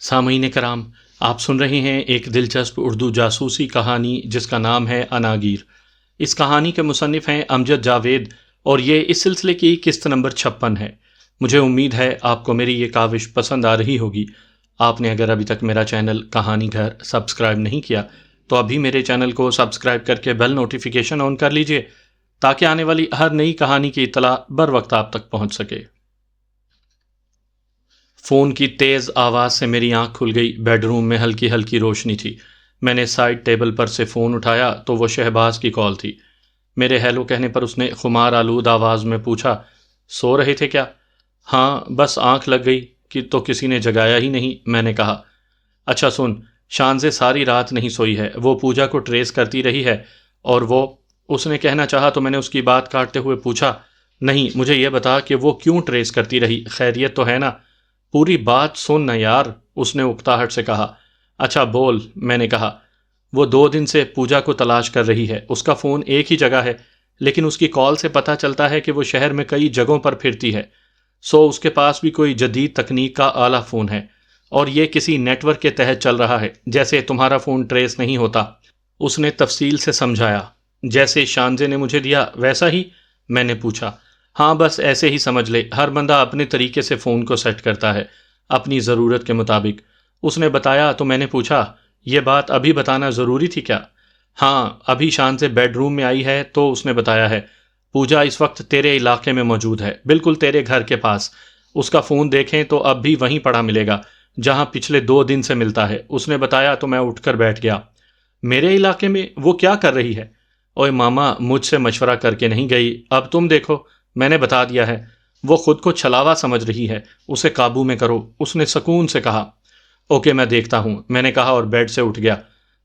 سامعین کرام، آپ سن رہے ہیں ایک دلچسپ اردو جاسوسی کہانی جس کا نام ہے اناگیر۔ اس کہانی کے مصنف ہیں امجد جاوید اور یہ اس سلسلے کی قسط نمبر 56 ہے۔ مجھے امید ہے آپ کو میری یہ کاوش پسند آ رہی ہوگی۔ آپ نے اگر ابھی تک میرا چینل کہانی گھر سبسکرائب نہیں کیا تو ابھی میرے چینل کو سبسکرائب کر کے بیل نوٹیفیکیشن آن کر لیجئے تاکہ آنے والی ہر نئی کہانی کی اطلاع بر وقت آپ تک پہنچ سکے۔ فون کی تیز آواز سے میری آنکھ کھل گئی۔ بیڈ روم میں ہلکی ہلکی روشنی تھی۔ میں نے سائڈ ٹیبل پر سے فون اٹھایا تو وہ شہباز کی کال تھی۔ میرے ہیلو کہنے پر اس نے خمار آلود آواز میں پوچھا، سو رہے تھے کیا؟ ہاں، بس آنکھ لگ گئی کہ تو کسی نے جگایا ہی نہیں، میں نے کہا۔ اچھا سن، شانزے ساری رات نہیں سوئی ہے، وہ پوجا کو ٹریس کرتی رہی ہے اور وہ اس نے کہنا چاہا تو میں نے اس کی بات کاٹتے ہوئے پوچھا، نہیں مجھے یہ بتا کہ وہ کیوں ٹریس کرتی رہی، خیریت تو ہے نا؟ پوری بات سن نا یار، اس نے اکتاہٹ سے کہا۔ اچھا بول، میں نے کہا۔ وہ 2 دن سے پوجا کو تلاش کر رہی ہے، اس کا فون ایک ہی جگہ ہے لیکن اس کی کال سے پتہ چلتا ہے کہ وہ شہر میں کئی جگہوں پر پھرتی ہے، سو اس کے پاس بھی کوئی جدید تکنیک کا اعلیٰ فون ہے اور یہ کسی نیٹ ورک کے تحت چل رہا ہے، جیسے تمہارا فون ٹریس نہیں ہوتا۔ اس نے تفصیل سے سمجھایا۔ جیسے شانزے نے مجھے دیا ویسا ہی؟ میں نے پوچھا۔ ہاں بس ایسے ہی سمجھ لے، ہر بندہ اپنے طریقے سے فون کو سیٹ کرتا ہے اپنی ضرورت کے مطابق، اس نے بتایا تو میں نے پوچھا، یہ بات ابھی بتانا ضروری تھی کیا؟ ہاں، ابھی شان سے بیڈ روم میں آئی ہے تو اس نے بتایا ہے، پوجا اس وقت تیرے علاقے میں موجود ہے، بالکل تیرے گھر کے پاس، اس کا فون دیکھیں تو اب بھی وہیں پڑا ملے گا جہاں پچھلے 2 دن سے ملتا ہے، اس نے بتایا تو میں اٹھ کر بیٹھ گیا۔ میرے علاقے میں وہ کیا کر رہی ہے؟ اوئے ماما، مجھ سے مشورہ کر کے نہیں گئی، اب تم دیکھو، میں نے بتا دیا ہے، وہ خود کو چھلاوا سمجھ رہی ہے، اسے قابو میں کرو، اس نے سکون سے کہا۔ اوکے میں دیکھتا ہوں، میں نے کہا اور بیڈ سے اٹھ گیا۔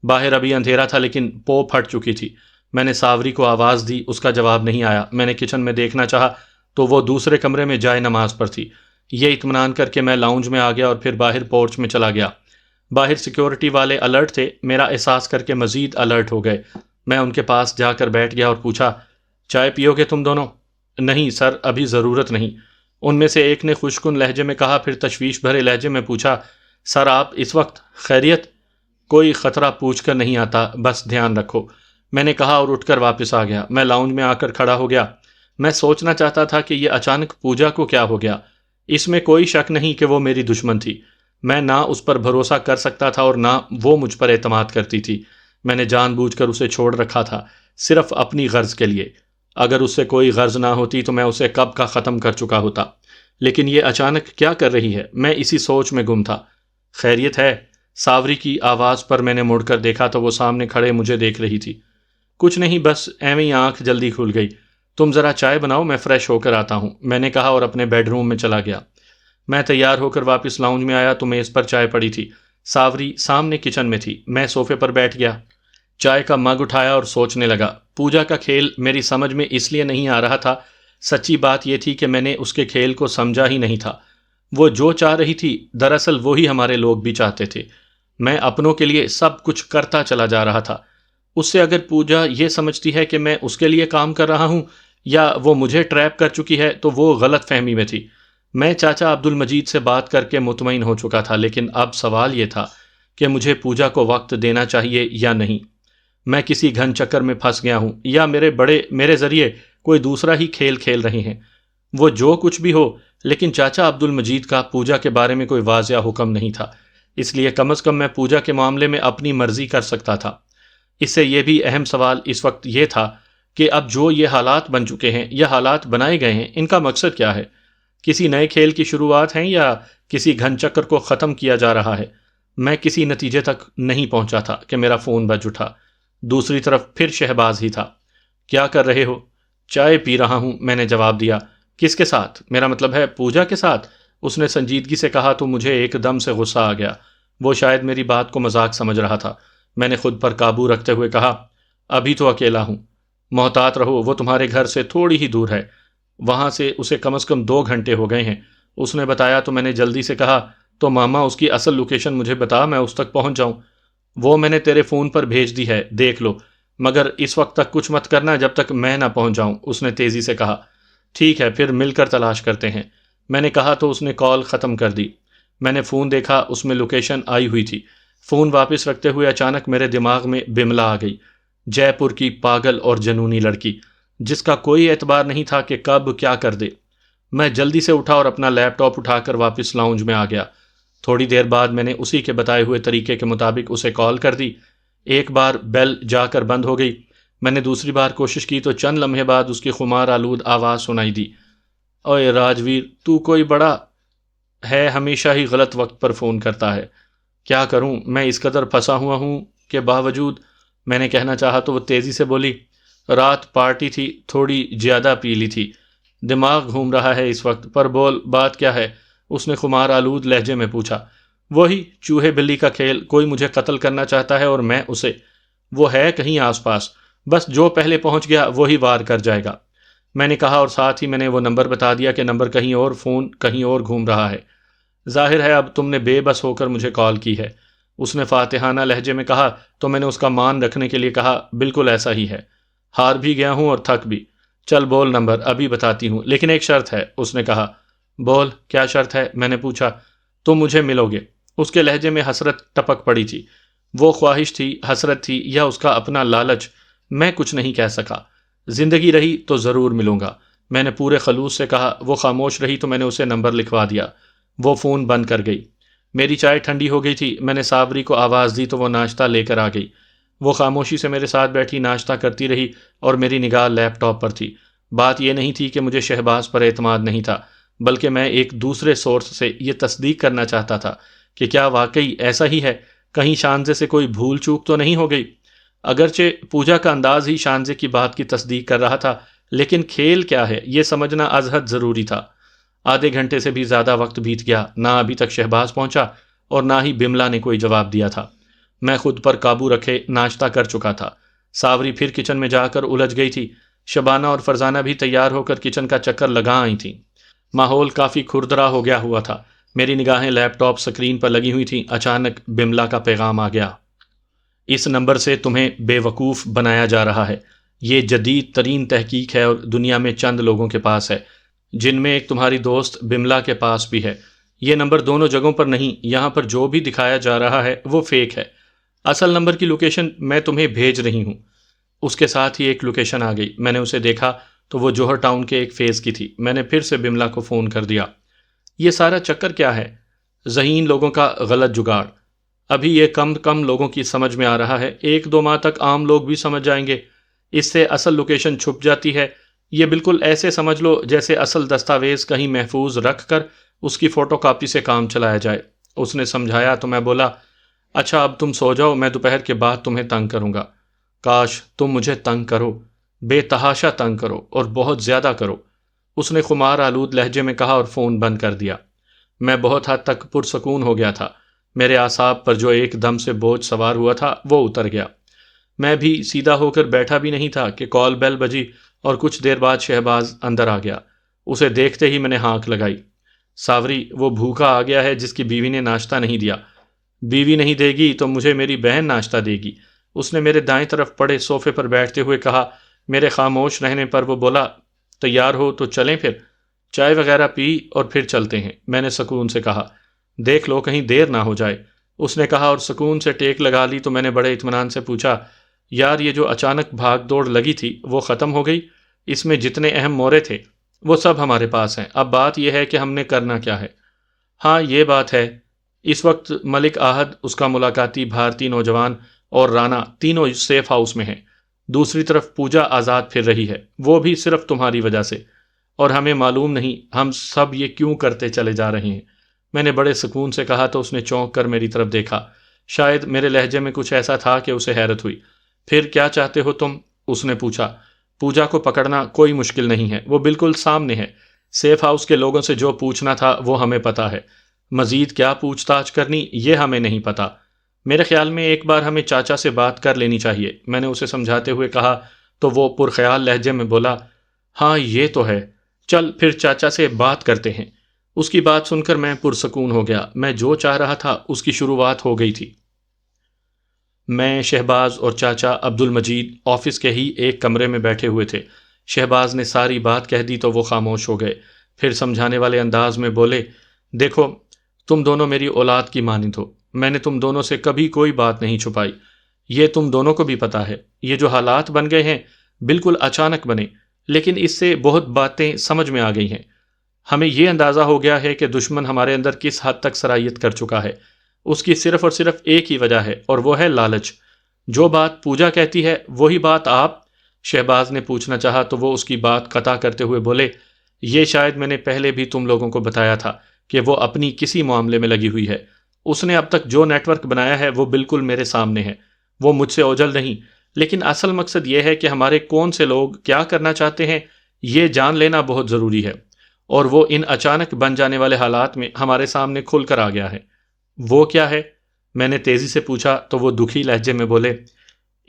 باہر ابھی اندھیرا تھا لیکن پو پھٹ چکی تھی۔ میں نے ساوری کو آواز دی، اس کا جواب نہیں آیا۔ میں نے کچن میں دیکھنا چاہا تو وہ دوسرے کمرے میں جائے نماز پر تھی۔ یہ اطمینان کر کے میں لاؤنج میں آ گیا اور پھر باہر پورچ میں چلا گیا۔ باہر سیکیورٹی والے الرٹ تھے، میرا احساس کر کے مزید الرٹ ہو گئے۔ میں ان کے پاس جا کر بیٹھ گیا اور پوچھا، چائے پیو گے تم دونوں؟ نہیں سر، ابھی ضرورت نہیں، ان میں سے ایک نے خوشکن لہجے میں کہا، پھر تشویش بھرے لہجے میں پوچھا، سر آپ اس وقت خیریت؟ کوئی خطرہ پوچھ کر نہیں آتا، بس دھیان رکھو، میں نے کہا اور اٹھ کر واپس آ گیا۔ میں لاؤنج میں آ کر کھڑا ہو گیا۔ میں سوچنا چاہتا تھا کہ یہ اچانک پوجا کو کیا ہو گیا۔ اس میں کوئی شک نہیں کہ وہ میری دشمن تھی، میں نہ اس پر بھروسہ کر سکتا تھا اور نہ وہ مجھ پر اعتماد کرتی تھی۔ میں نے جان بوجھ کر اسے چھوڑ رکھا تھا، صرف اپنی غرض کے لیے۔ اگر اس سے کوئی غرض نہ ہوتی تو میں اسے کب کا ختم کر چکا ہوتا، لیکن یہ اچانک کیا کر رہی ہے، میں اسی سوچ میں گم تھا۔ خیریت ہے؟ ساوری کی آواز پر میں نے مڑ کر دیکھا تو وہ سامنے کھڑے مجھے دیکھ رہی تھی۔ کچھ نہیں، بس ایویں ہی آنکھ جلدی کھل گئی۔ تم ذرا چائے بناؤ، میں فریش ہو کر آتا ہوں، میں نے کہا اور اپنے بیڈ روم میں چلا گیا۔ میں تیار ہو کر واپس لاؤنج میں آیا تو میز پر چائے پڑی تھی، ساوری سامنے کچن میں تھی۔ میں صوفے پر بیٹھ گیا، چائے کا مگ اٹھایا اور سوچنے لگا۔ پوجا کا کھیل میری سمجھ میں اس لیے نہیں آ رہا تھا، سچی بات یہ تھی کہ میں نے اس کے کھیل کو سمجھا ہی نہیں تھا۔ وہ جو چاہ رہی تھی دراصل وہی ہمارے لوگ بھی چاہتے تھے۔ میں اپنوں کے لیے سب کچھ کرتا چلا جا رہا تھا۔ اس سے اگر پوجا یہ سمجھتی ہے کہ میں اس کے لیے کام کر رہا ہوں یا وہ مجھے ٹریپ کر چکی ہے تو وہ غلط فہمی میں تھی۔ میں چاچا عبد المجید سے بات کر کے مطمئن ہو چکا تھا، لیکن اب سوال یہ تھا کہ مجھے پوجا کو وقت دینا چاہیے یا نہیں۔ میں کسی گھن چکر میں پھنس گیا ہوں یا میرے بڑے میرے ذریعے کوئی دوسرا ہی کھیل کھیل رہے ہیں۔ وہ جو کچھ بھی ہو، لیکن چاچا عبد المجید کا پوجا کے بارے میں کوئی واضح حکم نہیں تھا، اس لیے کم از کم میں پوجا کے معاملے میں اپنی مرضی کر سکتا تھا۔ اس سے یہ بھی اہم سوال اس وقت یہ تھا کہ اب جو یہ حالات بن چکے ہیں، یہ حالات بنائے گئے ہیں، ان کا مقصد کیا ہے؟ کسی نئے کھیل کی شروعات ہیں یا کسی گھن چکر کو ختم کیا جا رہا ہے؟ میں کسی نتیجے تک نہیں پہنچا تھا کہ میرا فون بج اٹھا۔ دوسری طرف پھر شہباز ہی تھا۔ کیا کر رہے ہو؟ چائے پی رہا ہوں، میں نے جواب دیا۔ کس کے ساتھ؟ میرا مطلب ہے پوجا کے ساتھ، اس نے سنجیدگی سے کہا تو مجھے ایک دم سے غصہ آ گیا۔ وہ شاید میری بات کو مذاق سمجھ رہا تھا۔ میں نے خود پر قابو رکھتے ہوئے کہا، ابھی تو اکیلا ہوں، محتاط رہو، وہ تمہارے گھر سے تھوڑی ہی دور ہے، وہاں سے اسے کم از کم 2 گھنٹے ہو گئے ہیں۔ اس نے بتایا تو میں نے جلدی سے کہا، تو ماما اس کی اصل لوکیشن مجھے بتا، میں اس تک پہنچ جاؤں۔ وہ میں نے تیرے فون پر بھیج دی ہے، دیکھ لو، مگر اس وقت تک کچھ مت کرنا جب تک میں نہ پہنچ جاؤں، اس نے تیزی سے کہا۔ ٹھیک ہے، پھر مل کر تلاش کرتے ہیں، میں نے کہا تو اس نے کال ختم کر دی۔ میں نے فون دیکھا، اس میں لوکیشن آئی ہوئی تھی۔ فون واپس رکھتے ہوئے اچانک میرے دماغ میں بملا آ گئی، جے پور کی پاگل اور جنونی لڑکی جس کا کوئی اعتبار نہیں تھا کہ کب کیا کر دے۔ میں جلدی سے اٹھا اور اپنا لیپ ٹاپ اٹھا کر واپس لاؤنج میں آ گیا۔ تھوڑی دیر بعد میں نے اسی کے بتائے ہوئے طریقے کے مطابق اسے کال کر دی۔ ایک بار بیل جا کر بند ہو گئی۔ میں نے دوسری بار کوشش کی تو چند لمحے بعد اس کی خمار آلود آواز سنائی دی، اوئے راجویر، تو کوئی بڑا ہے، ہمیشہ ہی غلط وقت پر فون کرتا ہے۔ کیا کروں، میں اس قدر پھنسا ہوا ہوں کہ باوجود میں نے کہنا چاہا تو وہ تیزی سے بولی، رات پارٹی تھی، تھوڑی زیادہ پی لی تھی، دماغ گھوم رہا ہے اس وقت، پر بول بات کیا ہے؟ اس نے خمار آلود لہجے میں پوچھا۔ وہی چوہے بلی کا کھیل، کوئی مجھے قتل کرنا چاہتا ہے اور میں اسے، وہ ہے کہیں آس پاس، بس جو پہلے پہنچ گیا وہی وار کر جائے گا، میں نے کہا، اور ساتھ ہی میں نے وہ نمبر بتا دیا کہ نمبر کہیں اور، فون کہیں اور گھوم رہا ہے۔ ظاہر ہے اب تم نے بے بس ہو کر مجھے کال کی ہے، اس نے فاتحانہ لہجے میں کہا تو میں نے اس کا مان رکھنے کے لیے کہا، بالکل ایسا ہی ہے، ہار بھی گیا ہوں اور تھک بھی۔ چل بول نمبر، ابھی بتاتی ہوں، لیکن ایک شرط ہے، اس نے کہا۔ بول، کیا شرط ہے؟ میں نے پوچھا۔ تم مجھے ملو گے۔ اس کے لہجے میں حسرت ٹپک پڑی تھی۔ وہ خواہش تھی، حسرت تھی، یا اس کا اپنا لالچ، میں کچھ نہیں کہہ سکا۔ زندگی رہی تو ضرور ملوں گا، میں نے پورے خلوص سے کہا۔ وہ خاموش رہی تو میں نے اسے نمبر لکھوا دیا۔ وہ فون بند کر گئی۔ میری چائے ٹھنڈی ہو گئی تھی، میں نے صابری کو آواز دی تو وہ ناشتہ لے کر آ گئی۔ وہ خاموشی سے میرے ساتھ بیٹھی ناشتہ کرتی رہی اور میری نگاہ لیپ ٹاپ پر تھی۔ بات یہ نہیں تھی کہ مجھے شہباز پر اعتماد نہیں تھا، بلکہ میں ایک دوسرے سورس سے یہ تصدیق کرنا چاہتا تھا کہ کیا واقعی ایسا ہی ہے، کہیں شانزے سے کوئی بھول چوک تو نہیں ہو گئی۔ اگرچہ پوجا کا انداز ہی شانزے کی بات کی تصدیق کر رہا تھا، لیکن کھیل کیا ہے یہ سمجھنا از حد ضروری تھا۔ آدھے گھنٹے سے بھی زیادہ وقت بیت گیا، نہ ابھی تک شہباز پہنچا اور نہ ہی بملا نے کوئی جواب دیا تھا۔ میں خود پر قابو رکھے ناشتہ کر چکا تھا۔ صابری پھر کچن میں جا کر الجھ گئی تھی۔ شبانہ اور فرزانہ بھی تیار ہو کر کچن کا چکر لگا آئی تھیں۔ ماحول کافی کھردرا ہو گیا ہوا تھا۔ میری نگاہیں لیپ ٹاپ سکرین پر لگی ہوئی تھیں۔ اچانک بملا کا پیغام آ گیا، اس نمبر سے تمہیں بے وقوف بنایا جا رہا ہے۔ یہ جدید ترین تحقیق ہے اور دنیا میں چند لوگوں کے پاس ہے، جن میں ایک تمہاری دوست بملا کے پاس بھی ہے۔ یہ نمبر دونوں جگہوں پر نہیں، یہاں پر جو بھی دکھایا جا رہا ہے وہ فیک ہے۔ اصل نمبر کی لوکیشن میں تمہیں بھیج رہی ہوں۔ اس کے ساتھ ہی ایک لوکیشن آ گئی۔ میں نے اسے دیکھا تو وہ جوہر ٹاؤن کے ایک فیز کی تھی۔ میں نے پھر سے بملا کو فون کر دیا۔ یہ سارا چکر کیا ہے؟ ذہین لوگوں کا غلط جگاڑ۔ ابھی یہ کم لوگوں کی سمجھ میں آ رہا ہے، 1-2 ماہ تک عام لوگ بھی سمجھ جائیں گے۔ اس سے اصل لوکیشن چھپ جاتی ہے۔ یہ بالکل ایسے سمجھ لو جیسے اصل دستاویز کہیں محفوظ رکھ کر اس کی فوٹو کاپی سے کام چلایا جائے۔ اس نے سمجھایا تو میں بولا، اچھا اب تم سو جاؤ، میں دوپہر کے بعد تمہیں تنگ کروں گا۔ کاش تم مجھے تنگ کرو، بے تحاشا تنگ کرو اور بہت زیادہ کرو، اس نے خمار آلود لہجے میں کہا اور فون بند کر دیا۔ میں بہت حد تک پرسکون ہو گیا تھا۔ میرے اعصاب پر جو ایک دم سے بوجھ سوار ہوا تھا وہ اتر گیا۔ میں بھی سیدھا ہو کر بیٹھا بھی نہیں تھا کہ کال بیل بجی اور کچھ دیر بعد شہباز اندر آ گیا۔ اسے دیکھتے ہی میں نے ہانک لگائی، ساوری وہ بھوکا آ گیا ہے جس کی بیوی نے ناشتہ نہیں دیا۔ بیوی نہیں دے گی تو مجھے میری بہن ناشتہ دے گی، اس نے میرے دائیں طرف پڑے صوفے پر بیٹھتے ہوئے کہا۔ میرے خاموش رہنے پر وہ بولا، تیار ہو تو چلیں پھر، چائے وغیرہ پی اور پھر چلتے ہیں، میں نے سکون سے کہا۔ دیکھ لو کہیں دیر نہ ہو جائے، اس نے کہا اور سکون سے ٹیک لگا لی تو میں نے بڑے اطمینان سے پوچھا، یار یہ جو اچانک بھاگ دوڑ لگی تھی وہ ختم ہو گئی؟ اس میں جتنے اہم مورے تھے وہ سب ہمارے پاس ہیں، اب بات یہ ہے کہ ہم نے کرنا کیا ہے۔ ہاں یہ بات ہے، اس وقت ملک آہد، اس کا ملاقاتی بھارتی نوجوان اور رانا تینوں سیف ہاؤس میں ہیں۔ دوسری طرف پوجا آزاد پھر رہی ہے، وہ بھی صرف تمہاری وجہ سے، اور ہمیں معلوم نہیں ہم سب یہ کیوں کرتے چلے جا رہے ہیں۔ میں نے بڑے سکون سے کہا تو اس نے چونک کر میری طرف دیکھا۔ شاید میرے لہجے میں کچھ ایسا تھا کہ اسے حیرت ہوئی۔ پھر کیا چاہتے ہو تم؟ اس نے پوچھا۔ پوجا کو پکڑنا کوئی مشکل نہیں ہے، وہ بالکل سامنے ہے۔ سیف ہاؤس کے لوگوں سے جو پوچھنا تھا وہ ہمیں پتا ہے، مزید کیا پوچھ تاچھ کرنی یہ ہمیں نہیں پتا۔ میرے خیال میں ایک بار ہمیں چاچا سے بات کر لینی چاہیے، میں نے اسے سمجھاتے ہوئے کہا تو وہ پرخیال لہجے میں بولا، ہاں یہ تو ہے، چل پھر چاچا سے بات کرتے ہیں۔ اس کی بات سن کر میں پرسکون ہو گیا۔ میں جو چاہ رہا تھا اس کی شروعات ہو گئی تھی۔ میں، شہباز اور چاچا عبد المجید آفس کے ہی ایک کمرے میں بیٹھے ہوئے تھے۔ شہباز نے ساری بات کہہ دی تو وہ خاموش ہو گئے، پھر سمجھانے والے انداز میں بولے، دیکھو تم دونوں میری اولاد کی مانند ہو، میں نے تم دونوں سے کبھی کوئی بات نہیں چھپائی، یہ تم دونوں کو بھی پتا ہے۔ یہ جو حالات بن گئے ہیں بالکل اچانک بنے، لیکن اس سے بہت باتیں سمجھ میں آ گئی ہیں۔ ہمیں یہ اندازہ ہو گیا ہے کہ دشمن ہمارے اندر کس حد تک سرایت کر چکا ہے۔ اس کی صرف اور صرف ایک ہی وجہ ہے، اور وہ ہے لالچ۔ جو بات پوجا کہتی ہے وہی بات آپ، شہباز نے پوچھنا چاہا تو وہ اس کی بات قطع کرتے ہوئے بولے، یہ شاید میں نے پہلے بھی تم لوگوں کو بتایا تھا کہ وہ اپنی کسی معاملے میں لگی ہوئی ہے۔ اس نے اب تک جو نیٹ ورک بنایا ہے وہ بالکل میرے سامنے ہے۔ وہ مجھ سے اوجھل نہیں، لیکن اصل مقصد یہ ہے کہ ہمارے کون سے لوگ کیا کرنا چاہتے ہیں یہ جان لینا بہت ضروری ہے، اور وہ ان اچانک بن جانے والے حالات میں ہمارے سامنے کھل کر آ گیا ہے۔ وہ کیا ہے؟ میں نے تیزی سے پوچھا تو وہ دکھی لہجے میں بولے،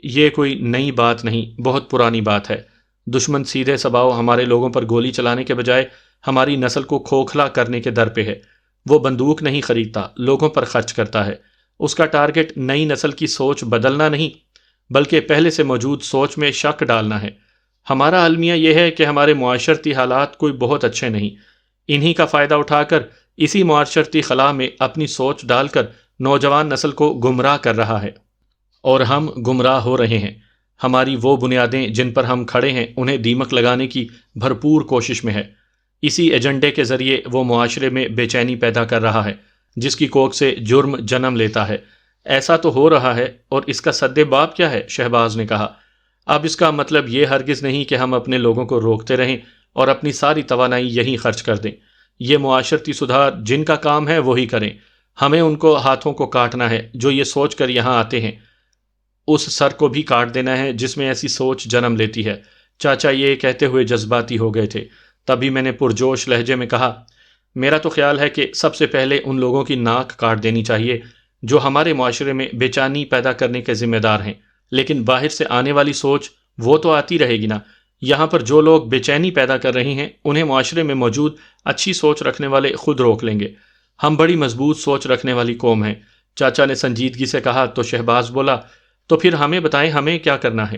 یہ کوئی نئی بات نہیں، بہت پرانی بات ہے۔ دشمن سیدھے سباؤ ہمارے لوگوں پر گولی چلانے کے بجائے ہماری نسل کو کھوکھلا کرنے کے در پہ ہے۔ وہ بندوق نہیں خریدتا، لوگوں پر خرچ کرتا ہے۔ اس کا ٹارگٹ نئی نسل کی سوچ بدلنا نہیں، بلکہ پہلے سے موجود سوچ میں شک ڈالنا ہے۔ ہمارا المیہ یہ ہے کہ ہمارے معاشرتی حالات کوئی بہت اچھے نہیں، انہی کا فائدہ اٹھا کر اسی معاشرتی خلا میں اپنی سوچ ڈال کر نوجوان نسل کو گمراہ کر رہا ہے، اور ہم گمراہ ہو رہے ہیں۔ ہماری وہ بنیادیں جن پر ہم کھڑے ہیں انہیں دیمک لگانے کی بھرپور کوشش میں ہے۔ اسی ایجنڈے کے ذریعے وہ معاشرے میں بے چینی پیدا کر رہا ہے، جس کی کوکھ سے جرم جنم لیتا ہے۔ ایسا تو ہو رہا ہے، اور اس کا سد باب کیا ہے؟ شہباز نے کہا۔ اب اس کا مطلب یہ ہرگز نہیں کہ ہم اپنے لوگوں کو روکتے رہیں اور اپنی ساری توانائی یہیں خرچ کر دیں۔ یہ معاشرتی سدھار جن کا کام ہے وہی کریں۔ ہمیں ان کو ہاتھوں کو کاٹنا ہے جو یہ سوچ کر یہاں آتے ہیں، اس سر کو بھی کاٹ دینا ہے جس میں ایسی سوچ جنم لیتی ہے۔ چاچا یہ کہتے ہوئے جذباتی ہو گئے تھے۔ تبھی میں نے پرجوش لہجے میں کہا، میرا تو خیال ہے کہ سب سے پہلے ان لوگوں کی ناک کاٹ دینی چاہیے جو ہمارے معاشرے میں بے چینی پیدا کرنے کے ذمہ دار ہیں۔ لیکن باہر سے آنے والی سوچ وہ تو آتی رہے گی نا۔ یہاں پر جو لوگ بے چینی پیدا کر رہے ہیں انہیں معاشرے میں موجود اچھی سوچ رکھنے والے خود روک لیں گے۔ ہم بڑی مضبوط سوچ رکھنے والی قوم ہیں، چاچا نے سنجیدگی سے کہا۔ تو شہباز بولا، تو پھر ہمیں بتائیں ہمیں کیا کرنا ہے؟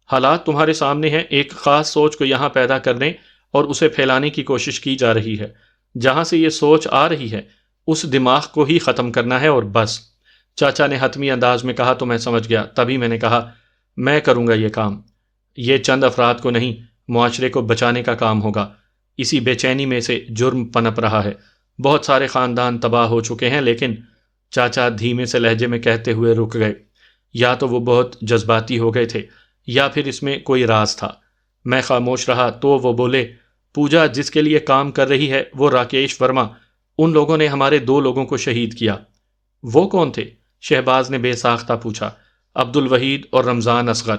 حالات تمہارے سامنے ہیں، ایک خاص سوچ کو یہاں پیدا کرنے اور اسے پھیلانے کی کوشش کی جا رہی ہے۔ جہاں سے یہ سوچ آ رہی ہے اس دماغ کو ہی ختم کرنا ہے، اور بس۔ چاچا نے حتمی انداز میں کہا تو میں سمجھ گیا۔ تبھی میں نے کہا، میں کروں گا یہ کام۔ یہ چند افراد کو نہیں، معاشرے کو بچانے کا کام ہوگا۔ اسی بے چینی میں سے جرم پنپ رہا ہے، بہت سارے خاندان تباہ ہو چکے ہیں۔ لیکن چاچا دھیمے سے لہجے میں کہتے ہوئے رک گئے۔ یا تو وہ بہت جذباتی ہو گئے تھے یا پھر اس میں کوئی راز تھا۔ میں خاموش رہا تو وہ بولے، پوجا جس کے لیے کام کر رہی ہے وہ راکیش ورما، ان لوگوں نے ہمارے 2 لوگوں کو شہید کیا۔ وہ کون تھے؟ شہباز نے بے ساختہ پوچھا۔ عبد الوحید اور رمضان اصغر،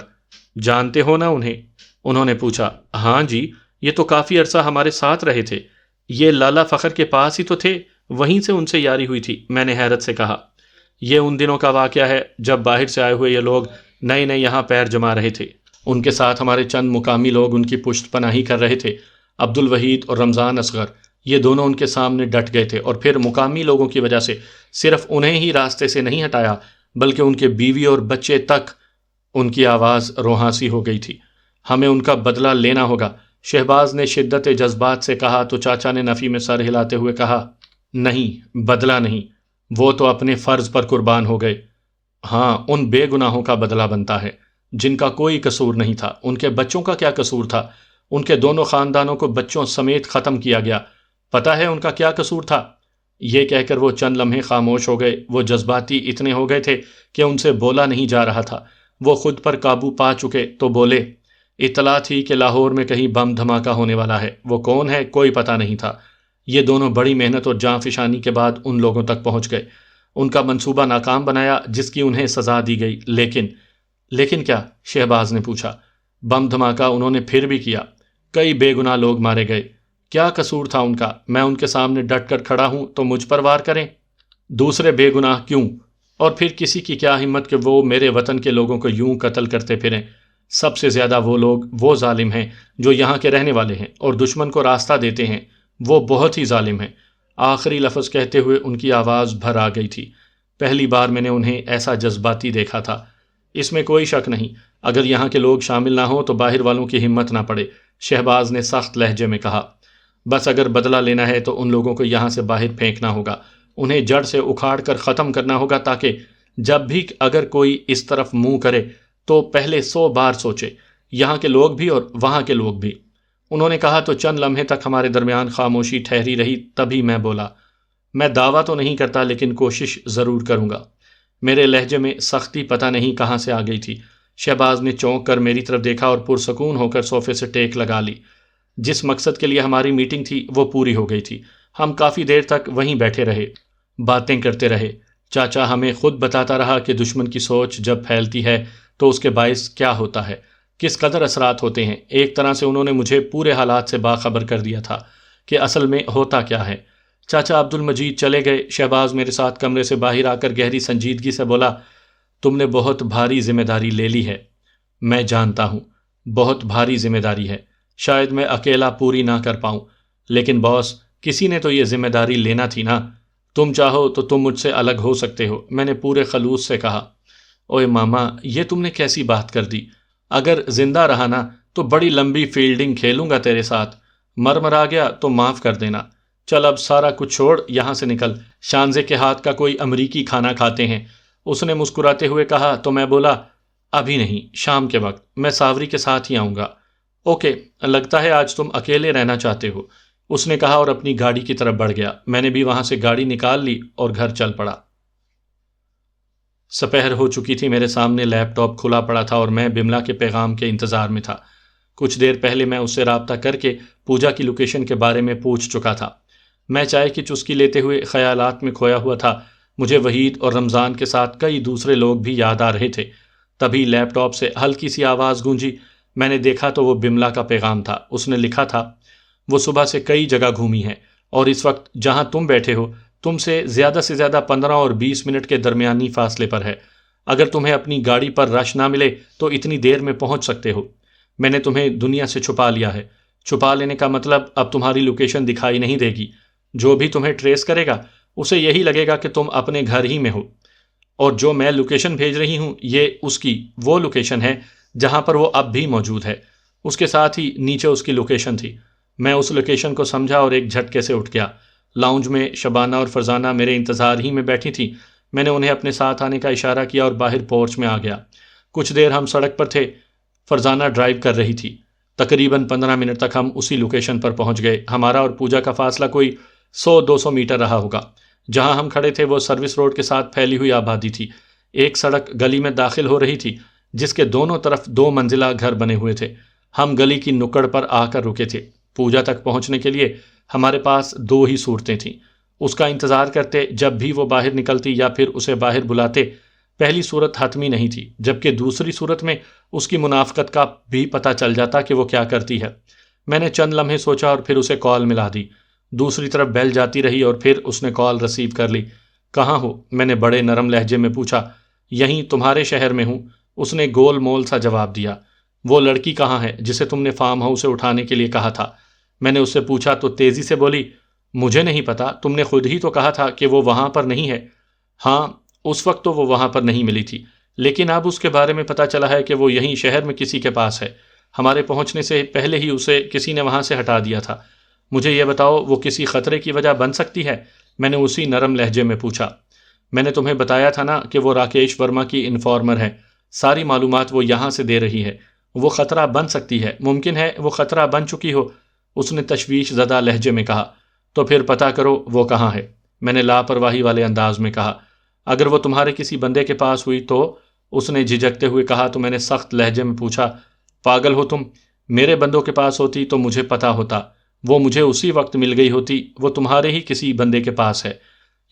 جانتے ہو نا انہیں؟ انہوں نے پوچھا۔ ہاں جی، یہ تو کافی عرصہ ہمارے ساتھ رہے تھے، یہ لالا فخر کے پاس ہی تو تھے، وہیں سے ان سے یاری ہوئی تھی، میں نے حیرت سے کہا۔ یہ ان دنوں کا واقعہ ہے جب باہر سے آئے ہوئے یہ لوگ نئے نئے یہاں پیر جما رہے تھے۔ ان کے ساتھ ہمارے چند مقامی لوگ ان کی پشت پناہی کر رہے تھے۔ عبد الوحید اور رمضان اصغر، یہ دونوں ان کے سامنے ڈٹ گئے تھے، اور پھر مقامی لوگوں کی وجہ سے صرف انہیں ہی راستے سے نہیں ہٹایا بلکہ ان کے بیوی اور بچے تک۔ ان کی آواز روحاں سی ہو گئی تھی۔ ہمیں ان کا بدلہ لینا ہوگا، شہباز نے شدت جذبات سے کہا۔ تو چاچا نے نفی میں سر ہلاتے ہوئے کہا، نہیں، بدلہ نہیں، وہ تو اپنے فرض پر قربان ہو گئے۔ ہاں، ان بے گناہوں کا بدلہ بنتا ہے جن کا کوئی قصور نہیں تھا۔ ان کے بچوں کا کیا قصور تھا؟ ان کے دونوں خاندانوں کو بچوں سمیت ختم کیا گیا۔ پتہ ہے ان کا کیا قصور تھا؟ یہ کہہ کر وہ چند لمحے خاموش ہو گئے۔ وہ جذباتی اتنے ہو گئے تھے کہ ان سے بولا نہیں جا رہا تھا۔ وہ خود پر قابو پا چکے تو بولے، اطلاع تھی کہ لاہور میں کہیں بم دھماکہ ہونے والا ہے۔ وہ کون ہے کوئی پتہ نہیں تھا۔ یہ دونوں بڑی محنت اور جاں فشانی کے بعد ان لوگوں تک پہنچ گئے۔ ان کا منصوبہ ناکام بنایا جس کی انہیں سزا دی گئی۔ لیکن کیا؟ شہباز نے پوچھا۔ بم دھماکہ انہوں نے پھر بھی کیا، کئی بے گناہ لوگ مارے گئے۔ کیا قصور تھا ان کا؟ میں ان کے سامنے ڈٹ کر کھڑا ہوں تو مجھ پر وار کریں؟ دوسرے بے گناہ کیوں؟ اور پھر کسی کی کیا ہمت کہ وہ میرے وطن کے لوگوں کو یوں قتل کرتے پھریں؟ سب سے زیادہ وہ لوگ، وہ ظالم ہیں جو یہاں کے رہنے والے ہیں اور دشمن کو راستہ دیتے ہیں، وہ بہت ہی ظالم ہیں۔ آخری لفظ کہتے ہوئے ان کی آواز بھر آ گئی تھی۔ پہلی بار میں نے انہیں ایسا جذباتی دیکھا تھا۔ اس میں کوئی شک نہیں، اگر یہاں کے لوگ شامل نہ ہوں تو باہر والوں کی ہمت نہ پڑے، شہباز نے سخت لہجے میں کہا۔ بس اگر بدلہ لینا ہے تو ان لوگوں کو یہاں سے باہر پھینکنا ہوگا، انہیں جڑ سے اکھاڑ کر ختم کرنا ہوگا، تاکہ جب بھی اگر کوئی اس طرف منہ کرے تو پہلے 100 بار سوچے، یہاں کے لوگ بھی اور وہاں کے لوگ بھی۔ انہوں نے کہا تو چند لمحے تک ہمارے درمیان خاموشی ٹھہری رہی، تبھی میں بولا، میں دعویٰ تو نہیں کرتا لیکن کوشش ضرور کروں گا۔ میرے لہجے میں سختی پتہ نہیں کہاں سے آ گئی تھی۔ شہباز نے چونک کر میری طرف دیکھا اور پرسکون ہو کر صوفے سے ٹیک لگا لی۔ جس مقصد کے لیے ہماری میٹنگ تھی وہ پوری ہو گئی تھی۔ ہم کافی دیر تک وہیں بیٹھے رہے، باتیں کرتے رہے۔ چاچا ہمیں خود بتاتا رہا کہ دشمن کی سوچ جب پھیلتی ہے تو اس کے باعث کیا ہوتا ہے، کس قدر اثرات ہوتے ہیں۔ ایک طرح سے انہوں نے مجھے پورے حالات سے باخبر کر دیا تھا کہ اصل میں ہوتا کیا ہے۔ چاچا عبد المجید چلے گئے۔ شہباز میرے ساتھ کمرے سے باہر آ کر گہری سنجیدگی سے بولا، تم نے بہت بھاری ذمہ داری لے لی ہے۔ میں جانتا ہوں، بہت بھاری ذمہ داری ہے، شاید میں اکیلا پوری نہ کر پاؤں، لیکن باس، کسی نے تو یہ ذمہ داری لینا تھی نا۔ تم چاہو تو تم مجھ سے الگ ہو سکتے ہو، میں نے پورے خلوص سے کہا۔ اوئے ماما، یہ تم نے کیسی بات کر دی؟ اگر زندہ رہا نا تو بڑی لمبی فیلڈنگ کھیلوں گا تیرے ساتھ، مر آ گیا تو معاف کر دینا۔ چل اب سارا کچھ چھوڑ، یہاں سے نکل، شانزے کے ہاتھ کا کوئی امریکی کھانا کھاتے ہیں۔ اس نے مسکراتے ہوئے کہا تو میں بولا، ابھی نہیں، شام کے وقت، میں ساوری کے ساتھ ہی آؤں گا۔ اوکے، لگتا ہے آج تم اکیلے رہنا چاہتے ہو، اس نے کہا اور اپنی گاڑی کی طرف بڑھ گیا۔ میں نے بھی وہاں سے گاڑی نکال لی اور گھر چل پڑا۔ سپہر ہو چکی تھی، میرے سامنے لیپ ٹاپ کھلا پڑا تھا اور میں بملا کے پیغام کے انتظار میں تھا۔ کچھ دیر پہلے میں اس سے رابطہ کر کے پوجا کی لوکیشن کے بارے میں پوچھ چکا تھا۔ میں چائے کی چسکی لیتے ہوئے خیالات میں کھویا ہوا تھا۔ مجھے وحید اور رمضان کے ساتھ کئی دوسرے لوگ بھی یاد آ رہے تھے۔ تبھی لیپ ٹاپ سے ہلکی سی آواز گونجی۔ میں نے دیکھا تو وہ بملا کا پیغام تھا۔ اس نے لکھا تھا، وہ صبح سے کئی جگہ گھومی ہے اور اس وقت جہاں تم بیٹھے ہو تم سے زیادہ 15 اور 20 منٹ کے درمیانی فاصلے پر ہے۔ اگر تمہیں اپنی گاڑی پر رش نہ ملے تو اتنی دیر میں پہنچ سکتے ہو۔ میں نے تمہیں دنیا سے چھپا لیا ہے۔ چھپا لینے کا مطلب اب تمہاری لوکیشن دکھائی نہیں دے گی۔ جو بھی تمہیں ٹریس کرے گا اسے یہی لگے گا کہ تم اپنے گھر ہی میں ہو، اور جو میں لوکیشن بھیج رہی ہوں یہ اس کی وہ لوکیشن ہے جہاں پر وہ اب بھی موجود ہے۔ اس کے ساتھ ہی نیچے اس کی لوکیشن تھی۔ میں اس لوکیشن کو سمجھا اور ایک جھٹکے سے اٹھ گیا۔ لاؤنج میں شبانہ اور فرزانہ میرے انتظار ہی میں بیٹھی تھیں۔ میں نے انہیں اپنے ساتھ آنے کا اشارہ کیا اور باہر پورچ میں آ گیا۔ کچھ دیر ہم سڑک پر تھے۔ فرزانہ ڈرائیو کر رہی تھی۔ تقریباً 15 منٹ تک ہم اسی لوکیشن پر پہنچ گئے۔ ہمارا اور پوجا کا فاصلہ کوئی 100-200 میٹر رہا ہوگا۔ جہاں ہم کھڑے تھے وہ سروس روڈ کے ساتھ پھیلی ہوئی آبادی تھی۔ ایک سڑک گلی میں داخل ہو رہی تھی جس کے دونوں طرف 2 منزلہ گھر بنے ہوئے تھے۔ ہم گلی کی نکڑ پر آ کر رکے تھے۔ پوجا تک پہنچنے کے لیے ہمارے پاس 2 ہی صورتیں تھیں۔ اس کا انتظار کرتے جب بھی وہ باہر نکلتی یا پھر اسے باہر بلاتے۔ پہلی صورت حتمی نہیں تھی، جبکہ دوسری صورت میں اس کی منافقت کا بھی پتہ چل جاتا کہ وہ کیا کرتی ہے۔ میں نے چند لمحے سوچا اور پھر اسے کال ملا دی۔ دوسری طرف بیل جاتی رہی اور پھر اس نے کال ریسیو کر لی۔ کہاں ہو؟ میں نے بڑے نرم لہجے میں پوچھا۔ یہیں تمہارے شہر میں ہوں، اس نے گول مول سا جواب دیا۔ وہ لڑکی کہاں ہے جسے تم نے فارم ہاؤس سے اٹھانے کے لیے کہا تھا؟ میں نے اس سے پوچھا تو تیزی سے بولی، مجھے نہیں پتا، تم نے خود ہی تو کہا تھا کہ وہ وہاں پر نہیں ہے۔ ہاں، اس وقت تو وہ وہاں پر نہیں ملی تھی، لیکن اب اس کے بارے میں پتا چلا ہے کہ وہ یہیں شہر میں کسی کے پاس ہے۔ ہمارے پہنچنے سے پہلے ہی اسے کسی نے وہاں سے ہٹا دیا تھا۔ مجھے یہ بتاؤ، وہ کسی خطرے کی وجہ بن سکتی ہے؟ میں نے اسی نرم لہجے میں پوچھا۔ میں نے تمہیں بتایا تھا نا کہ وہ راکیش ورما کی انفارمر ہے، ساری معلومات وہ یہاں سے دے رہی ہے۔ وہ خطرہ بن سکتی ہے، ممکن ہے وہ خطرہ بن چکی ہو، اس نے تشویش زدہ لہجے میں کہا۔ تو پھر پتہ کرو وہ کہاں ہے، میں نے لاپرواہی والے انداز میں کہا۔ اگر وہ تمہارے کسی بندے کے پاس ہوئی تو؟ اس نے جھجکتے ہوئے کہا تو میں نے سخت لہجے میں پوچھا، پاگل ہو تم؟ میرے بندوں کے پاس ہوتی تو مجھے پتا ہوتا، وہ مجھے اسی وقت مل گئی ہوتی۔ وہ تمہارے ہی کسی بندے کے پاس ہے۔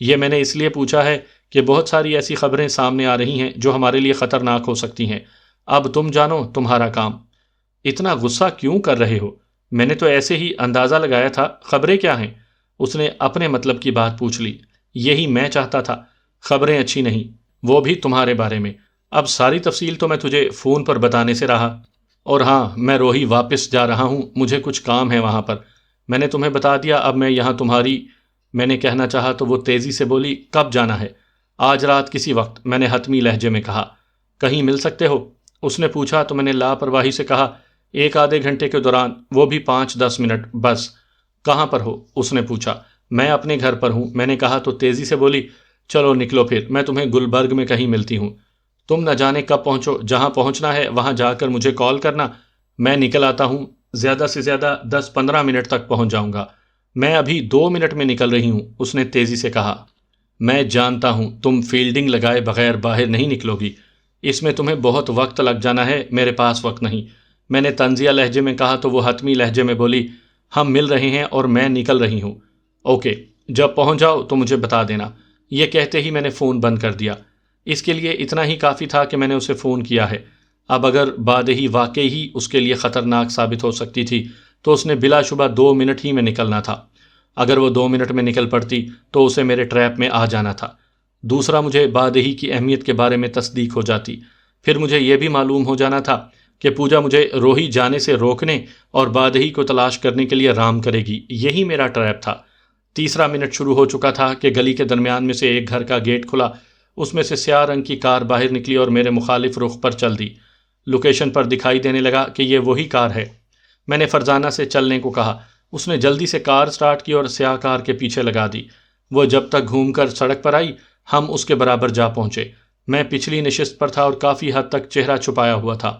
یہ میں نے اس لیے پوچھا ہے کہ بہت ساری ایسی خبریں سامنے آ رہی ہیں جو ہمارے لیے خطرناک ہو سکتی ہیں۔ اب تم جانو تمہارا کام۔ اتنا غصہ کیوں کر رہے ہو؟ میں نے تو ایسے ہی اندازہ لگایا تھا۔ خبریں کیا ہیں؟ اس نے اپنے مطلب کی بات پوچھ لی۔ یہی میں چاہتا تھا، خبریں اچھی نہیں، وہ بھی تمہارے بارے میں۔ اب ساری تفصیل تو میں تجھے فون پر بتانے سے رہا، اور ہاں، میں روہی واپس جا رہا ہوں، مجھے کچھ کام ہے وہاں پر۔ میں نے تمہیں بتا دیا، اب میں یہاں تمہاری، میں نے کہنا چاہا تو وہ تیزی سے بولی، کب جانا ہے؟ آج رات کسی وقت، میں نے حتمی لہجے میں کہا۔ کہیں مل سکتے ہو؟ اس نے پوچھا تو میں نے لاپرواہی سے کہا، 1 آدھے گھنٹے کے دوران، وہ بھی 5-10 منٹ بس۔ کہاں پر ہو؟ اس نے پوچھا۔ میں اپنے گھر پر ہوں، میں نے کہا تو تیزی سے بولی، چلو نکلو پھر، میں تمہیں گلبرگ میں کہیں ملتی ہوں، تم نہ جانے کب پہنچو، جہاں پہنچنا ہے وہاں جا کر مجھے کال کرنا، میں نکل آتا ہوں، زیادہ سے زیادہ 10-15 منٹ تک پہنچ جاؤں گا، میں ابھی 2 منٹ میں نکل رہی ہوں، اس نے تیزی سے کہا۔ میں جانتا ہوں تم فیلڈنگ لگائے بغیر باہر نہیں نکلو گی، اس میں تمہیں بہت وقت لگ جانا ہے، میرے پاس وقت نہیں، میں نے طنزیہ لہجے میں کہا تو وہ حتمی لہجے میں بولی، ہم مل رہے ہیں اور میں نکل رہی ہوں، اوکے، جب پہنچ جاؤ تو مجھے بتا دینا۔ یہ کہتے ہی میں نے فون بند کر دیا۔ اس کے لیے اتنا ہی کافی تھا کہ میں نے اسے فون کیا ہے۔ اب اگر بادہی واقعی ہی اس کے لیے خطرناک ثابت ہو سکتی تھی تو اس نے بلا شبہ 2 منٹ ہی میں نکلنا تھا۔ اگر وہ 2 منٹ میں نکل پڑتی تو اسے میرے ٹریپ میں آ جانا تھا۔ دوسرا، مجھے بادہی کی اہمیت کے بارے میں تصدیق ہو جاتی، پھر مجھے یہ بھی معلوم ہو جانا تھا کہ پوجا مجھے روہی جانے سے روکنے اور بادہی کو تلاش کرنے کے لیے رام کرے گی، یہی میرا ٹریپ تھا۔ تیسرا منٹ شروع ہو چکا تھا کہ گلی کے درمیان میں سے ایک گھر کا گیٹ کھلا، اس میں سے سیاہ رنگ کی کار باہر نکلی اور میرے مخالف رخ پر چل دی۔ لوکیشن پر دکھائی دینے لگا کہ یہ وہی کار ہے۔ میں نے فرزانہ سے چلنے کو کہا، اس نے جلدی سے کار سٹارٹ کی اور سیاہ کار کے پیچھے لگا دی۔ وہ جب تک گھوم کر سڑک پر آئی ہم اس کے برابر جا پہنچے۔ میں پچھلی نشست پر تھا اور کافی حد تک چہرہ چھپایا ہوا تھا۔